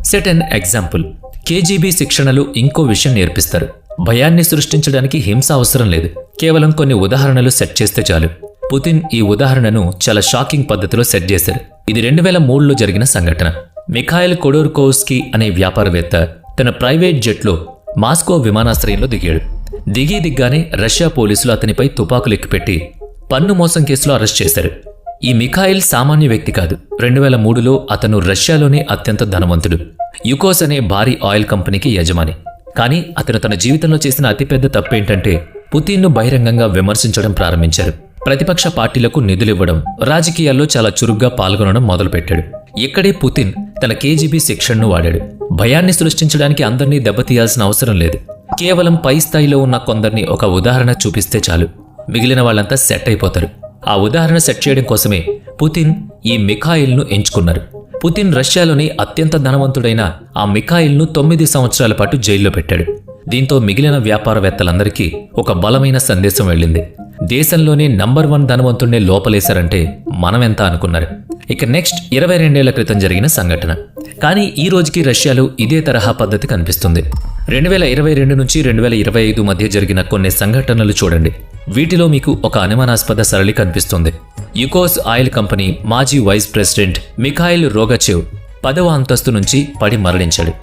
సెట్ అన్ ఎగ్జాంపుల్. కేజీబీ శిక్షణలు ఇంకో విషయం నేర్పిస్తారు. భయాన్ని సృష్టించడానికి హింస అవసరం లేదు, కేవలం కొన్ని ఉదాహరణలు సెట్ చేస్తే చాలు. పుతిన్ ఈ ఉదాహరణను చాలా షాకింగ్ పద్ధతిలో సెట్ చేశారు. ఇది 2003లో జరిగిన సంఘటన. మిఖాయిల్ కొడోర్కోవ్స్కీ అనే వ్యాపారవేత్త తన ప్రైవేట్ జెట్లో మాస్కో విమానాశ్రయంలో దిగాడు. దిగ్గానే రష్యా పోలీసులు అతనిపై తుపాకులు ఎక్కుపెట్టి పన్ను మోసం కేసులో అరెస్ట్ చేశారు. ఈ మిఖాయిల్ సామాన్య వ్యక్తి కాదు. 2003లో అతను రష్యాలోనే అత్యంత ధనవంతుడు. యుకోస్ అనే భారీ ఆయిల్ కంపెనీకి యజమాని. కానీ అతను తన జీవితంలో చేసిన అతిపెద్ద తప్పేంటంటే పుతిన్ను బహిరంగంగా విమర్శించడం ప్రారంభించారు. ప్రతిపక్ష పార్టీలకు నిధులివ్వడం, రాజకీయాల్లో చాలా చురుగ్గా పాల్గొనడం మొదలుపెట్టాడు. ఇక్కడే పుతిన్ తన కేజీబీ శిక్షణను వాడాడు. భయాన్ని సృష్టించడానికి అందరినీ దెబ్బతీయాల్సిన అవసరం లేదు. కేవలం పై స్థాయిలో ఉన్న కొందరిని ఒక ఉదాహరణ చూపిస్తే చాలు, మిగిలిన వాళ్ళంతా సెట్ అయిపోతారు. ఆ ఉదాహరణ సెట్ చేయడం కోసమే పుతిన్ ఈ మిఖాయిల్ను ఎంచుకున్నారు. పుతిన్ రష్యాలోని అత్యంత ధనవంతుడైన ఆ మిఖాయిల్ను 9 సంవత్సరాల పాటు జైల్లో పెట్టాడు. దీంతో మిగిలిన వ్యాపారవేత్తలందరికీ ఒక బలమైన సందేశం వెళ్ళింది. దేశంలోనే నంబర్ 1 ధనవంతుడినే లోపలేశారంటే మనమెంత అనుకున్నారు. ఇక నెక్స్ట్ 22 ఏళ్ల క్రితం జరిగిన సంఘటన. కానీ ఈ రోజుకి రష్యాలో ఇదే తరహా పద్ధతి కనిపిస్తుంది. 2022 నుంచి 2025 మధ్య జరిగిన కొన్ని సంఘటనలు చూడండి. వీటిలో మీకు ఒక అనుమానాస్పద సరళి కనిపిస్తుంది. యుకోస్ ఆయిల్ కంపెనీ మాజీ వైస్ ప్రెసిడెంట్ మిఖాయిల్ రోగచేవ్ 10వ అంతస్తు నుంచి పడి మరణించాడు.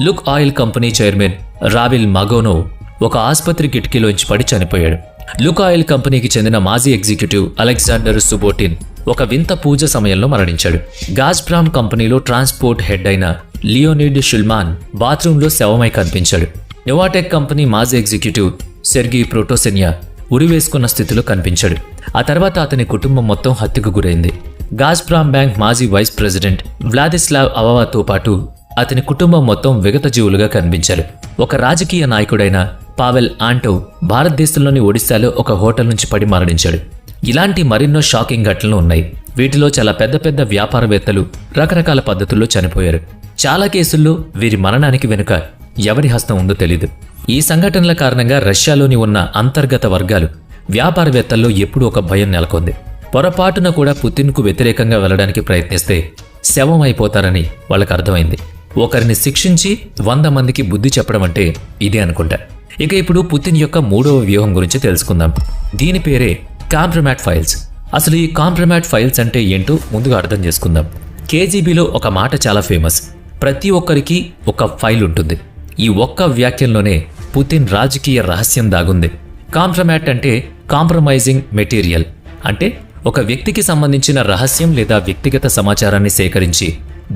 లుక్ ఆయిల్ కంపెనీ చైర్మన్ రావిల్ మగోనోవ్ ఒక ఆసుపత్రి కిటికీలోంచి పడి చనిపోయాడు. లుక్ ఆయిల్ కంపెనీకి చెందిన మాజీ ఎగ్జిక్యూటివ్ అలెగ్జాండర్ సుబోటిన్ ఒక వింత పూజ సమయంలో మరణించాడు. గాజ్ప్రామ్ కంపెనీలో ట్రాన్స్పోర్ట్ హెడ్ అయిన లియోనిడ్ షుల్మాన్ బాత్రూంలో శవమై కనిపించాడు. నోవాటెక్ కంపెనీ మాజీ ఎగ్జిక్యూటివ్ సెర్గీ ప్రోటోసెన్యా ఉరివేసుకున్న స్థితిలో కనిపించాడు. ఆ తర్వాత అతని కుటుంబం మొత్తం హత్యకు గురైంది. గాజ్ప్రామ్ బ్యాంక్ మాజీ వైస్ ప్రెసిడెంట్ వ్లాదిస్లావ్ అవవాతో పాటు అతని కుటుంబం మొత్తం విగత జీవులుగా కనిపించారు. ఒక రాజకీయ నాయకుడైన పావెల్ ఆంటోవ్ భారతదేశంలోని ఒడిశాలో ఒక హోటల్ నుంచి పడి మరణించాడు. ఇలాంటి మరెన్నో షాకింగ్ ఘటనలు ఉన్నాయి. వీటిలో చాలా పెద్ద పెద్ద వ్యాపారవేత్తలు రకరకాల పద్ధతుల్లో చనిపోయారు. చాలా కేసుల్లో వీరి మరణానికి వెనుక ఎవరి హస్తం ఉందో తెలీదు. ఈ సంఘటనల కారణంగా రష్యాలోని ఉన్న అంతర్గత వర్గాలు, వ్యాపారవేత్తల్లో ఎప్పుడూ ఒక భయం నెలకొంది. పొరపాటున కూడా పుతిన్కు వ్యతిరేకంగా వెళ్లడానికి ప్రయత్నిస్తే శవం అయిపోతారని వాళ్ళకు అర్థమైంది. ఒకరిని శిక్షించి 100 మందికి బుద్ధి చెప్పడం అంటే ఇదే అనుకుంటా. ఇక ఇప్పుడు పుతిన్ యొక్క 3వ వ్యూహం గురించి తెలుసుకుందాం. దీని పేరే కాంప్రమాట్ ఫైల్స్. అసలు ఈ కాంప్రమాట్ ఫైల్స్ అంటే ఏంటో ముందుగా అర్థం చేసుకుందాం. కేజీబీలో ఒక మాట చాలా ఫేమస్. ప్రతి ఒక్కరికి ఒక ఫైల్ ఉంటుంది. ఈ ఒక్క వ్యాఖ్యలోనే పుతిన్ రాజకీయ రహస్యం దాగుంది. కాంప్రమాట్ అంటే కాంప్రమైజింగ్ మెటీరియల్. అంటే ఒక వ్యక్తికి సంబంధించిన రహస్యం లేదా వ్యక్తిగత సమాచారాన్ని సేకరించి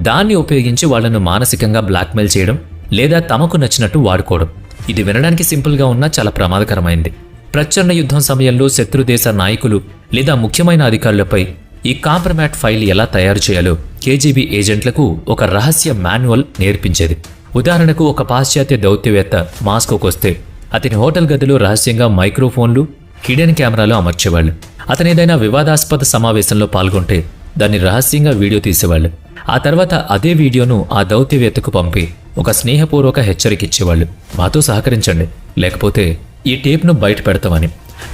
దాన్ని ఉపయోగించి వాళ్లను మానసికంగా బ్లాక్మెయిల్ చేయడం లేదా తమకు నచ్చినట్టు వాడుకోవడం. ఇది వినడానికి సింపుల్గా ఉన్నా చాలా ప్రమాదకరమైంది. ప్రచ్ఛన్న యుద్ధం సమయంలో శత్రుదేశ నాయకులు లేదా ముఖ్యమైన అధికారులపై ఈ కాంప్రమాట్ ఫైల్ ఎలా తయారు చేయాలో కేజీబీ ఏజెంట్లకు ఒక రహస్య మాన్యువల్ నేర్పించేది. ఉదాహరణకు ఒక పాశ్చాత్య దౌత్యవేత్త మాస్కోకు వస్తే అతని హోటల్ గదిలో రహస్యంగా మైక్రోఫోన్లు, హిడెన్ కెమెరాలు అమర్చేవాళ్ళు. అతనేదైనా వివాదాస్పద సమావేశంలో పాల్గొంటే దాన్ని రహస్యంగా వీడియో తీసేవాళ్ళు. ఆ తర్వాత అదే వీడియోను ఆ దౌత్యవేత్తకు పంపి ఒక స్నేహపూర్వక హెచ్చరిక ఇచ్చేవాళ్ళు, మాతో సహకరించండి లేకపోతే ఈ టేప్ను బయట పెడతామని.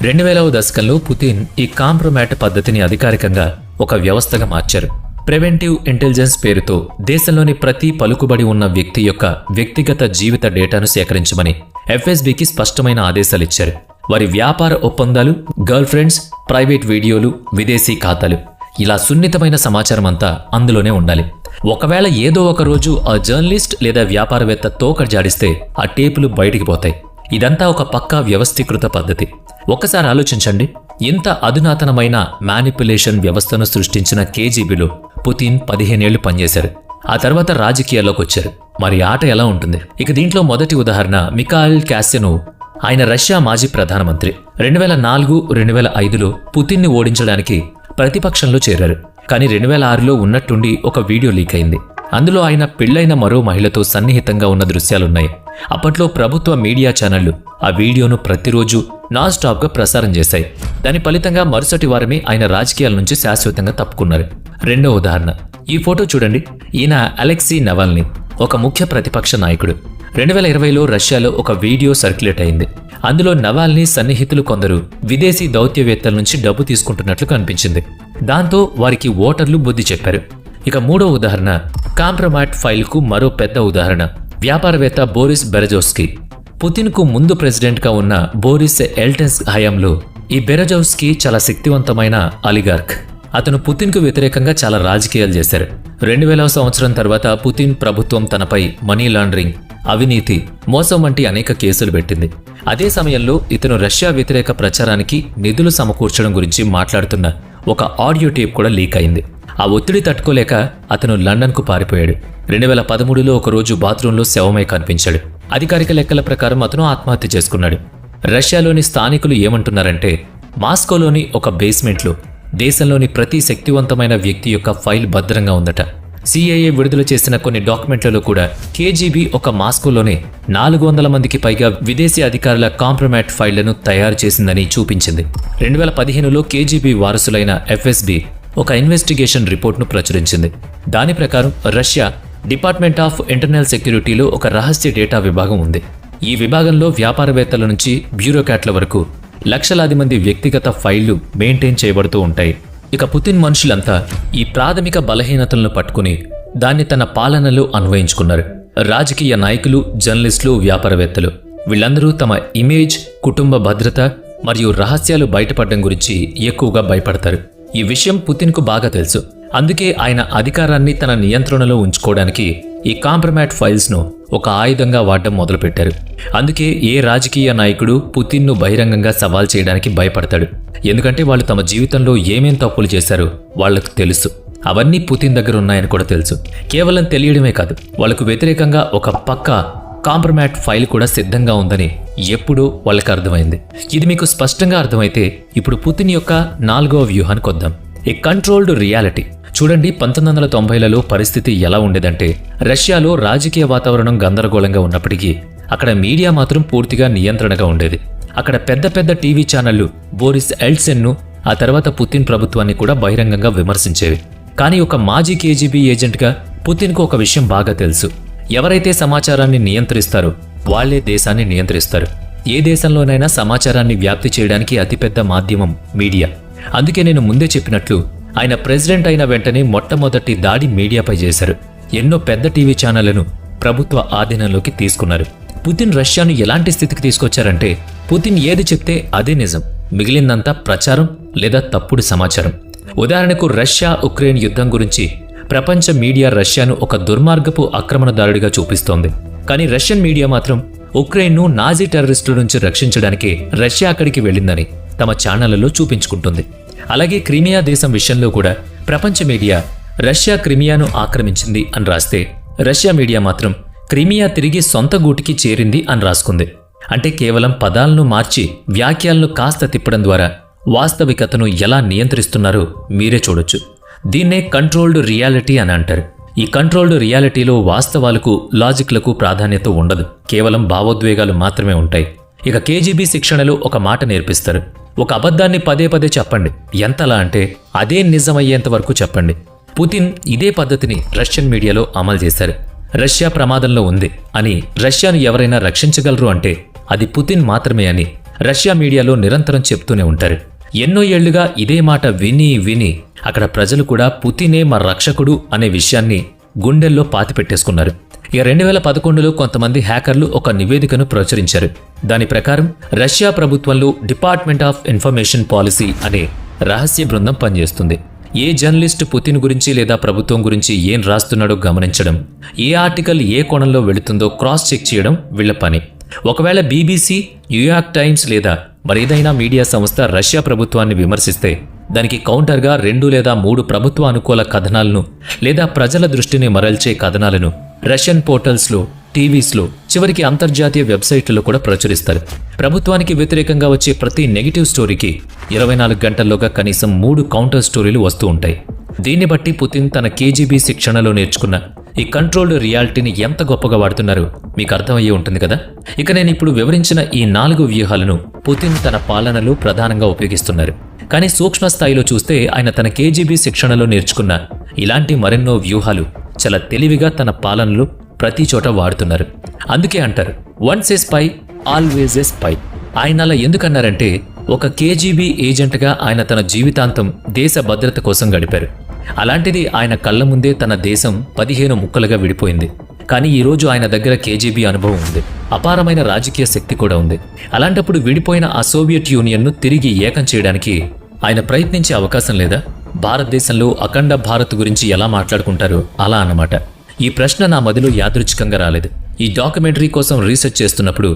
2000వ దశకంలో పుతిన్ ఈ కాంప్రమాట్ పద్ధతిని అధికారికంగా ఒక వ్యవస్థగా మార్చారు. ప్రివెంటివ్ ఇంటెలిజెన్స్ పేరుతో దేశంలోని ప్రతి పలుకుబడి ఉన్న వ్యక్తి యొక్క వ్యక్తిగత జీవిత డేటాను సేకరించమని ఎఫ్ఎస్బీకి స్పష్టమైన ఆదేశాలిచ్చారు. వారి వ్యాపార ఒప్పందాలు, గర్ల్ ఫ్రెండ్స్, ప్రైవేట్ వీడియోలు, విదేశీ ఖాతాలు, ఇలా సున్నితమైన సమాచారం అంతా అందులోనే ఉండాలి. ఒకవేళ ఏదో ఒక రోజు ఆ జర్నలిస్ట్ లేదా వ్యాపారవేత్త తోక జాడిస్తే ఆ టేపులు బయటికి పోతాయి. ఇదంతా ఒక పక్కా వ్యవస్థీకృత పద్ధతి. ఒక్కసారి ఆలోచించండి. ఇంత అధునాతనమైన మ్యానిపులేషన్ వ్యవస్థను సృష్టించిన కేజీబీలో పుతిన్ 15 ఏళ్లు పనిచేశారు. ఆ తర్వాత రాజకీయాల్లోకి వచ్చారు. మరి ఆట ఎలా ఉంటుంది? ఇక దీంట్లో మొదటి ఉదాహరణ మిఖాయిల్ కాస్యనోవ్. ఆయన రష్యా మాజీ ప్రధానమంత్రి. 2004-2005లో పుతిన్ని ఓడించడానికి ప్రతిపక్షంలో చేరారు. కానీ 2006లో ఉన్నట్టుండి ఒక వీడియో లీక్ అయింది. అందులో ఆయన పెళ్లైన మరో మహిళతో సన్నిహితంగా ఉన్న దృశ్యాలున్నాయి. అప్పట్లో ప్రభుత్వ మీడియా ఛానళ్లు ఆ వీడియోను ప్రతిరోజు నాన్ స్టాప్గా ప్రసారం చేశాయి. దాని ఫలితంగా మరుసటి వారమే ఆయన రాజకీయాల నుంచి శాశ్వతంగా తప్పుకున్నారు. రెండో ఉదాహరణ, ఈ ఫోటో చూడండి. ఈయన అలెక్సీ నవాల్నీ, ఒక ముఖ్య ప్రతిపక్ష నాయకుడు. 2020లో రష్యాలో ఒక వీడియో సర్క్యులేట్ అయింది. అందులో నవాల్నీ సన్నిహితులు కొందరు విదేశీ దౌత్యవేత్తల నుంచి డబ్బు తీసుకుంటున్నట్లు కనిపించింది. దాంతో వారికి ఓటర్లు బుద్ధి చెప్పారు. ఇక మూడో ఉదాహరణ, కాంప్రమాట్ ఫైల్కు మరో పెద్ద ఉదాహరణ. వ్యాపారవేత్త బోరిస్ బెరజోవ్స్కీ. పుతిన్కు ముందు ప్రెసిడెంట్గా ఉన్న బోరిస్ ఎల్టెన్స్ హయాంలో ఈ బెరజోవ్స్కీ చాలా శక్తివంతమైన అలిగార్క్. అతను పుతిన్కు వ్యతిరేకంగా చాలా రాజకీయాలు చేశారు. 2000వ సంవత్సరం తర్వాత పుతిన్ ప్రభుత్వం తనపై మనీ లాండరింగ్, అవినీతి, మోసం వంటి అనేక కేసులు పెట్టింది. అదే సమయంలో ఇతను రష్యా వ్యతిరేక ప్రచారానికి నిధులు సమకూర్చడం గురించి మాట్లాడుతున్న ఒక ఆడియో టేప్ కూడా లీక్ అయింది. ఆ ఒత్తిడి తట్టుకోలేక అతను లండన్కు పారిపోయాడు. 2013లో ఒకరోజు బాత్రూంలో శవమై కనిపించాడు. అధికారిక లెక్కల ప్రకారం అతను ఆత్మహత్య చేసుకున్నాడు. రష్యాలోని స్థానికులు ఏమంటున్నారంటే, మాస్కోలోని ఒక బేస్మెంట్లో దేశంలోని ప్రతి శక్తివంతమైన వ్యక్తి యొక్క ఫైల్ భద్రంగా ఉందట. సిఐఏ విడుదల చేసిన కొన్ని డాక్యుమెంట్లలో కూడా కేజీబీ ఒక మాస్కోలోనే 400 మందికి పైగా విదేశీ అధికారుల కాంప్రమాట్ ఫైళ్లను తయారు చేసిందని చూపించింది. 2015లో కేజీబీ వారసులైన ఎఫ్ఎస్బీ ఒక ఇన్వెస్టిగేషన్ రిపోర్ట్ను ప్రచురించింది. దాని ప్రకారం రష్యా డిపార్ట్మెంట్ ఆఫ్ ఇంటర్నల్ సెక్యూరిటీలో ఒక రహస్య డేటా విభాగం ఉంది. ఈ విభాగంలో వ్యాపారవేత్తల నుంచి బ్యూరోక్రాట్ల వరకు లక్షలాది మంది వ్యక్తిగత ఫైళ్లు మెయింటైన్ చేయబడుతూ ఉంటాయి. ఇక పుతిన్ మనుషులంతా ఈ ప్రాథమిక బలహీనతలను పట్టుకుని దాన్ని తన పాలనలో అన్వయించుకున్నారు. రాజకీయ నాయకులు, జర్నలిస్టులు, వ్యాపారవేత్తలు వీళ్ళందరూ తమ ఇమేజ్, కుటుంబ భద్రత మరియు రహస్యాలు బయటపడడం గురించి ఎక్కువగా భయపడతారు. ఈ విషయం పుతిన్కు బాగా తెలుసు. అందుకే ఆయన అధికారాన్ని తన నియంత్రణలో ఉంచుకోవడానికి ఈ కాంప్రమాట్ ఫైల్స్ను ఒక ఆయుధంగా వాడడం మొదలుపెట్టారు. అందుకే ఏ రాజకీయ నాయకుడు పుతిన్ను బహిరంగంగా సవాల్ చేయడానికి భయపడతాడు. ఎందుకంటే వాళ్ళు తమ జీవితంలో ఏమేం తప్పులు చేశారో వాళ్లకు తెలుసు. అవన్నీ పుతిన్ దగ్గర ఉన్నాయని కూడా తెలుసు. కేవలం తెలియడమే కాదు, వాళ్లకు వ్యతిరేకంగా ఒక పక్క కాంప్రమాట్ ఫైల్ కూడా సిద్ధంగా ఉందని ఎప్పుడూ వాళ్ళకి అర్థమైంది. ఇది మీకు స్పష్టంగా అర్థమైతే ఇప్పుడు పుతిన్ యొక్క 4వ వ్యూహానికి వద్దాం. ఏ కంట్రోల్డ్ రియాలిటీ. చూడండి, 1990లలో పరిస్థితి ఎలా ఉండేదంటే, రష్యాలో రాజకీయ వాతావరణం గందరగోళంగా ఉన్నప్పటికీ అక్కడ మీడియా మాత్రం పూర్తిగా నియంత్రణగా ఉండేది. అక్కడ పెద్ద పెద్ద టీవీ ఛానళ్లు బోరిస్ ఎల్ట్సెన్ను, ఆ తర్వాత పుతిన్ ప్రభుత్వాన్ని కూడా బహిరంగంగా విమర్శించేవి. కానీ ఒక మాజీ కేజీబీ ఏజెంట్గా పుతిన్కు ఒక విషయం బాగా తెలుసు. ఎవరైతే సమాచారాన్ని నియంత్రిస్తారో వాళ్లే దేశాన్ని నియంత్రిస్తారు. ఏ దేశంలోనైనా సమాచారాన్ని వ్యాప్తి చేయడానికి అతిపెద్ద మాధ్యమం మీడియా. అందుకే నేను ముందే చెప్పినట్లు ఆయన ప్రెసిడెంట్ అయిన వెంటనే మొట్టమొదటి దాడి మీడియాపై చేశారు. ఎన్నో పెద్ద టీవీ ఛానళ్లను ప్రభుత్వ ఆధీనంలోకి తీసుకున్నారు. పుతిన్ రష్యాను ఎలాంటి స్థితికి తీసుకొచ్చారంటే, పుతిన్ ఏది చెప్తే అదే నిజం, మిగిలిందంతా ప్రచారం లేదా తప్పుడు సమాచారం. ఉదాహరణకు రష్యా ఉక్రెయిన్ యుద్ధం గురించి ప్రపంచ మీడియా రష్యాను ఒక దుర్మార్గపు ఆక్రమణదారుడిగా చూపిస్తోంది. కానీ రష్యన్ మీడియా మాత్రం ఉక్రెయిన్ను నాజీ టెర్రరిస్టుల నుంచి రక్షించడానికి రష్యా అక్కడికి వెళ్ళిందని తమ ఛానళ్లలో చూపించుకుంటుంది. అలాగే క్రిమియా దేశం విషయంలో కూడా ప్రపంచ మీడియా రష్యా క్రిమియాను ఆక్రమించింది అని రాస్తే, రష్యా మీడియా మాత్రం క్రిమియా తిరిగి సొంత గూటికి చేరింది అని రాసుకుంది. అంటే కేవలం పదాలను మార్చి వ్యాఖ్యలను కాస్త తిప్పడం ద్వారా వాస్తవికతను ఎలా నియంత్రిస్తున్నారో మీరే చూడొచ్చు. దీన్నే కంట్రోల్డ్ రియాలిటీ అని అంటారు. ఈ కంట్రోల్డ్ రియాలిటీలో వాస్తవాలకు, లాజిక్లకు ప్రాధాన్యత ఉండదు. కేవలం భావోద్వేగాలు మాత్రమే ఉంటాయి. ఇక కేజీబీ శిక్షణలో ఒక మాట నేర్పిస్తారు. ఒక అబద్ధాన్ని పదే పదే చెప్పండి. ఎంతలా అంటే అదే నిజమయ్యేంత వరకు చెప్పండి. పుతిన్ ఇదే పద్ధతిని రష్యన్ మీడియాలో అమలు చేశారు. రష్యా ప్రమాదంలో ఉంది అని రష్యాను ఎవరైనా రక్షించగలరు అంటే అది పుతిన్ మాత్రమే అని రష్యా మీడియాలో నిరంతరం చెప్తూనే ఉంటారు. ఎన్నో ఏళ్లుగా ఇదే మాట విని విని అక్కడ ప్రజలు కూడా పుతినే మా రక్షకుడు అనే విషయాన్ని గుండెల్లో పాతిపెట్టేసుకున్నారు. ఇక 2011లో కొంతమంది హ్యాకర్లు ఒక నివేదికను ప్రచురించారు. దాని ప్రకారం రష్యా ప్రభుత్వంలో డిపార్ట్మెంట్ ఆఫ్ ఇన్ఫర్మేషన్ పాలసీ అనే రహస్య బృందం పనిచేస్తుంది. ఏ జర్నలిస్ట్ పుతిన్ గురించి లేదా ప్రభుత్వం గురించి ఏం రాస్తున్నాడో గమనించడం, ఏ ఆర్టికల్ ఏ కోణంలో వెళుతుందో క్రాస్ చెక్ చేయడం వీళ్ల పని. ఒకవేళ బీబీసీ, న్యూయార్క్ టైమ్స్ లేదా మరేదైనా మీడియా సంస్థ రష్యా ప్రభుత్వాన్ని విమర్శిస్తే దానికి కౌంటర్గా 2 లేదా 3 ప్రభుత్వ అనుకూల కథనాలను లేదా ప్రజల దృష్టిని మరల్చే కథనాలను రష్యన్ పోర్టల్స్లో, టీవీస్లో, చివరికి అంతర్జాతీయ వెబ్సైట్లలో కూడా ప్రచురిస్తారు. ప్రభుత్వానికి వ్యతిరేకంగా వచ్చే ప్రతి నెగిటివ్ స్టోరీకి 24 గంటల్లోగా కనీసం 3 కౌంటర్ స్టోరీలు వస్తూ ఉంటాయి. దీన్ని బట్టి పుతిన్ తన కేజీబీ శిక్షణలో నేర్చుకున్న ఈ కంట్రోల్డ్ రియాలిటీని ఎంత గొప్పగా వాడుతున్నారో మీకు అర్థమయ్యే ఉంటుంది కదా. ఇక నేను ఇప్పుడు వివరించిన ఈ 4 వ్యూహాలను పుతిన్ తన పాలనలో ప్రధానంగా ఉపయోగిస్తున్నారు. కానీ సూక్ష్మ స్థాయిలో చూస్తే ఆయన తన కేజీబీ శిక్షణలో నేర్చుకున్న ఇలాంటి మరెన్నో వ్యూహాలు చాలా తెలివిగా తన పాలనలో ప్రతి చోట వాడుతున్నారు. అందుకే అంటారు వన్స్ ఏ స్పై ఆల్వేజ్ ఏ స్పై. ఆయన అలా ఎందుకన్నారంటే ఒక కేజీబీ ఏజెంట్గా ఆయన తన జీవితాంతం దేశ భద్రత కోసం గడిపారు. అలాంటిది ఆయన కళ్ళ ముందే తన దేశం 15 ముక్కలుగా విడిపోయింది. కానీ ఈరోజు ఆయన దగ్గర కేజీబీ అనుభవం ఉంది, అపారమైన రాజకీయ శక్తి కూడా ఉంది. అలాంటప్పుడు విడిపోయిన ఆ సోవియట్ యూనియన్ను తిరిగి ఏకం చేయడానికి ఆయన ప్రయత్నించే అవకాశం లేదా? భారతదేశంలో అఖండ భారత్ గురించి ఎలా మాట్లాడుకుంటారో అలా అన్నమాట. ఈ ప్రశ్న నా మదిలో యాదృచ్ఛికంగా రాలేదు. ఈ డాక్యుమెంటరీ కోసం రీసెర్చ్ చేస్తున్నప్పుడు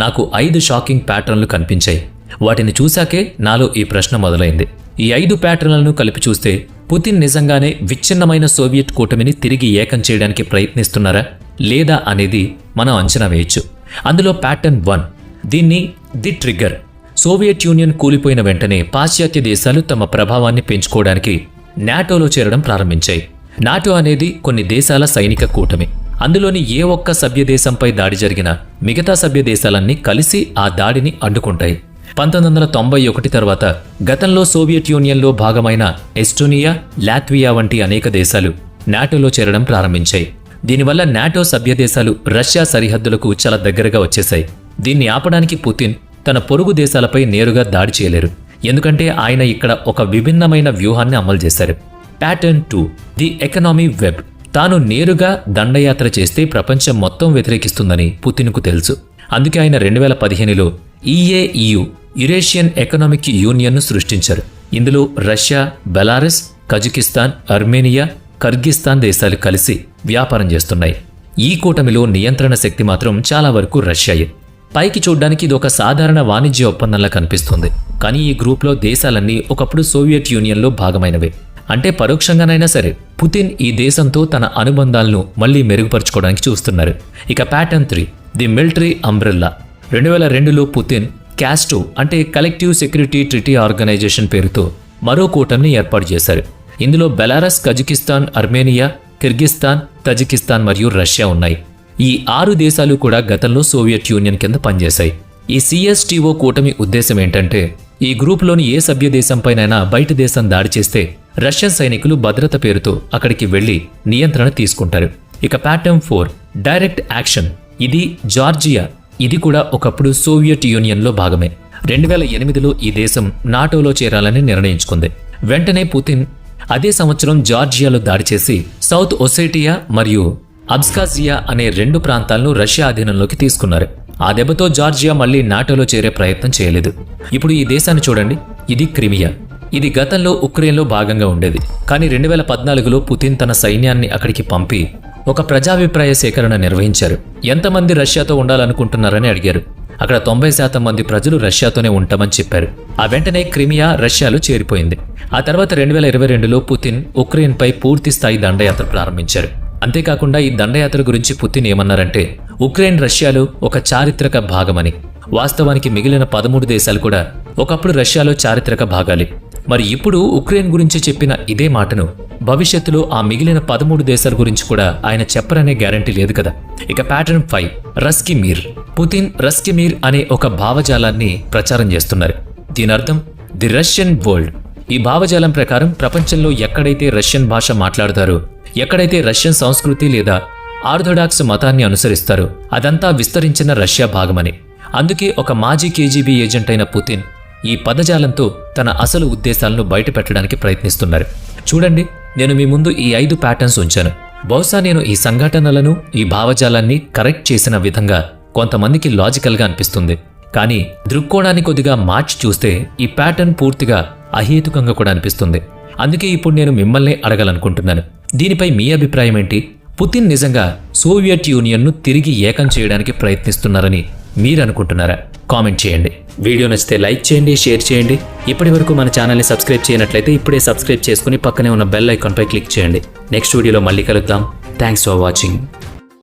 నాకు 5 షాకింగ్ ప్యాటర్న్లు కనిపించాయి. వాటిని చూశాకే నాలో ఈ ప్రశ్న మొదలైంది. ఈ 5 ప్యాటర్న్లను కలిపి చూస్తే పుతిన్ నిజంగానే విచ్ఛిన్నమైన సోవియట్ కూటమిని తిరిగి ఏకం చేయడానికి ప్రయత్నిస్తున్నారా లేదా అనేది మనం అంచనా వేయొచ్చు. అందులో ప్యాటర్న్ 1, దీన్ని ది ట్రిగ్గర్. సోవియట్ యూనియన్ కూలిపోయిన వెంటనే పాశ్చాత్య దేశాలు తమ ప్రభావాన్ని పెంచుకోవడానికి నాటోలో చేరడం ప్రారంభించాయి. నాటో అనేది కొన్ని దేశాల సైనిక కూటమి. అందులోని ఏ ఒక్క సభ్య దేశంపై దాడి జరిగినా మిగతా సభ్య దేశాలన్నీ కలిసి ఆ దాడిని అడ్డుకుంటాయి. 1991 తర్వాత గతంలో సోవియట్ యూనియన్లో భాగమైన ఎస్టోనియా, లాత్వియా వంటి అనేక దేశాలు నాటోలో చేరడం ప్రారంభించాయి. దీనివల్ల నాటో సభ్య దేశాలు రష్యా సరిహద్దులకు చాలా దగ్గరగా వచ్చేశాయి. దీన్ని ఆపడానికి పుతిన్ తన పొరుగు దేశాలపై నేరుగా దాడి చేయలేరు, ఎందుకంటే ఆయన ఇక్కడ ఒక విభిన్నమైన వ్యూహాన్ని అమలు చేశారు. Pattern 2, the economy web. తాను నేరుగా దండయాత్ర చేస్తే ప్రపంచం మొత్తం వ్యతిరేకిస్తుందని పుతిన్కు తెలుసు. అందుకే ఆయన 2015లో ఈఏఈయు, యురేషియన్ ఎకనామిక్ యూనియన్ను సృష్టించారు. ఇందులో రష్యా, బెలారస్, కజకిస్తాన్, అర్మేనియా, కర్గిస్తాన్ దేశాలు కలిసి వ్యాపారం చేస్తున్నాయి. ఈ కూటమిలో నియంత్రణ శక్తి మాత్రం చాలా వరకు రష్యాయే. పైకి చూడ్డానికి ఇది ఒక సాధారణ వాణిజ్య ఒప్పందంలా కనిపిస్తుంది. కానీ ఈ గ్రూప్లో దేశాలన్నీ ఒకప్పుడు సోవియట్ యూనియన్లో భాగమైనవే. అంటే పరోక్షంగానైనా సరే పుతిన్ ఈ దేశంతో తన అనుబంధాలను మళ్లీ మెరుగుపరుచుకోవడానికి చూస్తున్నారు. ఇక ప్యాటర్న్ 3, ది మిలిటరీ అంబ్రెల్లా. 2002లో పుతిన్ క్యాస్టో అంటే కలెక్టివ్ సెక్యూరిటీ ట్రిటీ ఆర్గనైజేషన్ పేరుతో మరో కూటమిని ఏర్పాటు చేశారు. ఇందులో Belarus, Kazakhstan, Armenia, Kyrgyzstan, Tajikistan మరియు రష్యా ఉన్నాయి. ఈ 6 దేశాలు కూడా గతంలో సోవియట్ యూనియన్ కింద పనిచేశాయి. ఈ సిఎస్టీఓ కూటమి ఉద్దేశం ఏంటంటే ఈ గ్రూప్లోని ఏ సభ్య దేశంపైనైనా బయట దేశం దాడి చేస్తే రష్యన్ సైనికులు భద్రత పేరుతో అక్కడికి వెళ్లి నియంత్రణ తీసుకుంటారు. ఇక ప్యాటర్న్ 4, డైరెక్ట్ యాక్షన్. ఇది జార్జియా. ఇది కూడా ఒకప్పుడు సోవియట్ యూనియన్లో భాగమే. 2008లో ఈ దేశం నాటోలో చేరాలని నిర్ణయించుకుంది. వెంటనే పుతిన్ అదే సంవత్సరం జార్జియాలో దాడి చేసి సౌత్ ఒసేటియా మరియు అబ్స్కాజియా అనే 2 ప్రాంతాలను రష్యా అధీనంలోకి తీసుకున్నారు. ఆ దెబ్బతో జార్జియా మళ్లీ నాటోలో చేరే ప్రయత్నం చేయలేదు. ఇప్పుడు ఈ దేశాన్ని చూడండి, ఇది క్రిమియా. ఇది గతంలో ఉక్రెయిన్లో భాగంగా ఉండేది. కానీ 2014లో పుతిన్ తన సైన్యాన్ని అక్కడికి పంపి ఒక ప్రజాభిప్రాయ సేకరణ నిర్వహించారు. ఎంతమంది రష్యాతో ఉండాలనుకుంటున్నారని అడిగారు. అక్కడ 90% మంది ప్రజలు రష్యాతోనే ఉంటామని చెప్పారు. ఆ వెంటనే క్రిమియా రష్యాలో చేరిపోయింది. ఆ తర్వాత 2022లో పుతిన్ ఉక్రెయిన్పై పూర్తి స్థాయి దండయాత్ర ప్రారంభించారు. అంతేకాకుండా ఈ దండయాత్ర గురించి పుతిన్ ఏమన్నారంటే ఉక్రెయిన్ రష్యాలో ఒక చారిత్రక భాగమని. వాస్తవానికి మిగిలిన 13 దేశాలు కూడా ఒకప్పుడు రష్యాలో చారిత్రక భాగాలే. మరి ఇప్పుడు ఉక్రెయిన్ గురించి చెప్పిన ఇదే మాటను భవిష్యత్తులో ఆ మిగిలిన 13 దేశాల గురించి కూడా ఆయన చెప్పరనే గ్యారంటీ లేదు కదా. ఇక ప్యాటర్న్ 5, రస్కిమీర్. పుతిన్ రస్కిమీర్ అనే ఒక భావజాలాన్ని ప్రచారం చేస్తున్నారు. దీని అర్థం ది రష్యన్ వరల్డ్. ఈ భావజాలం ప్రకారం ప్రపంచంలో ఎక్కడైతే రష్యన్ భాష మాట్లాడతారో, ఎక్కడైతే రష్యన్ సంస్కృతి లేదా ఆర్థోడాక్స్ మతాన్ని అనుసరిస్తారో అదంతా విస్తరించిన రష్యా భాగమని. అందుకే ఒక మాజీ కేజీబీ ఏజెంట్ అయిన పుతిన్ ఈ పదజాలంతో తన అసలు ఉద్దేశాలను బయటపెట్టడానికి ప్రయత్నిస్తున్నారు. చూడండి, నేను మీ ముందు ఈ 5 ప్యాటర్న్స్ ఉంచాను. బహుశా నేను ఈ సంఘటనలను, ఈ భావజాలాన్ని కరెక్ట్ చేసిన విధంగా కొంతమందికి లాజికల్గా అనిపిస్తుంది. కానీ దృక్కోణాన్ని కొద్దిగా మార్చి చూస్తే ఈ ప్యాటర్న్ పూర్తిగా అహేతుకంగా కూడా అనిపిస్తుంది. అందుకే ఇప్పుడు నేను మిమ్మల్ని అడగాలనుకుంటున్నాను, దీనిపై మీ అభిప్రాయం ఏంటి? పుతిన్ నిజంగా సోవియట్ యూనియన్ను తిరిగి ఏకం చేయడానికి ప్రయత్నిస్తున్నారని మీరు అనుకుంటున్నారా? కామెంట్ చేయండి. వీడియో నచ్చితే లైక్ చేయండి, షేర్ చేయండి. ఇప్పటి వరకు మన ఛానల్ని సబ్స్క్రైబ్ చేయనట్లయితే ఇప్పుడే సబ్స్క్రైబ్ చేసుకుని పక్కనే ఉన్న బెల్ ఐకాన్పై క్లిక్ చేయండి. నెక్స్ట్ వీడియోలో మళ్ళీ కలుద్దాం. Thanks for watching.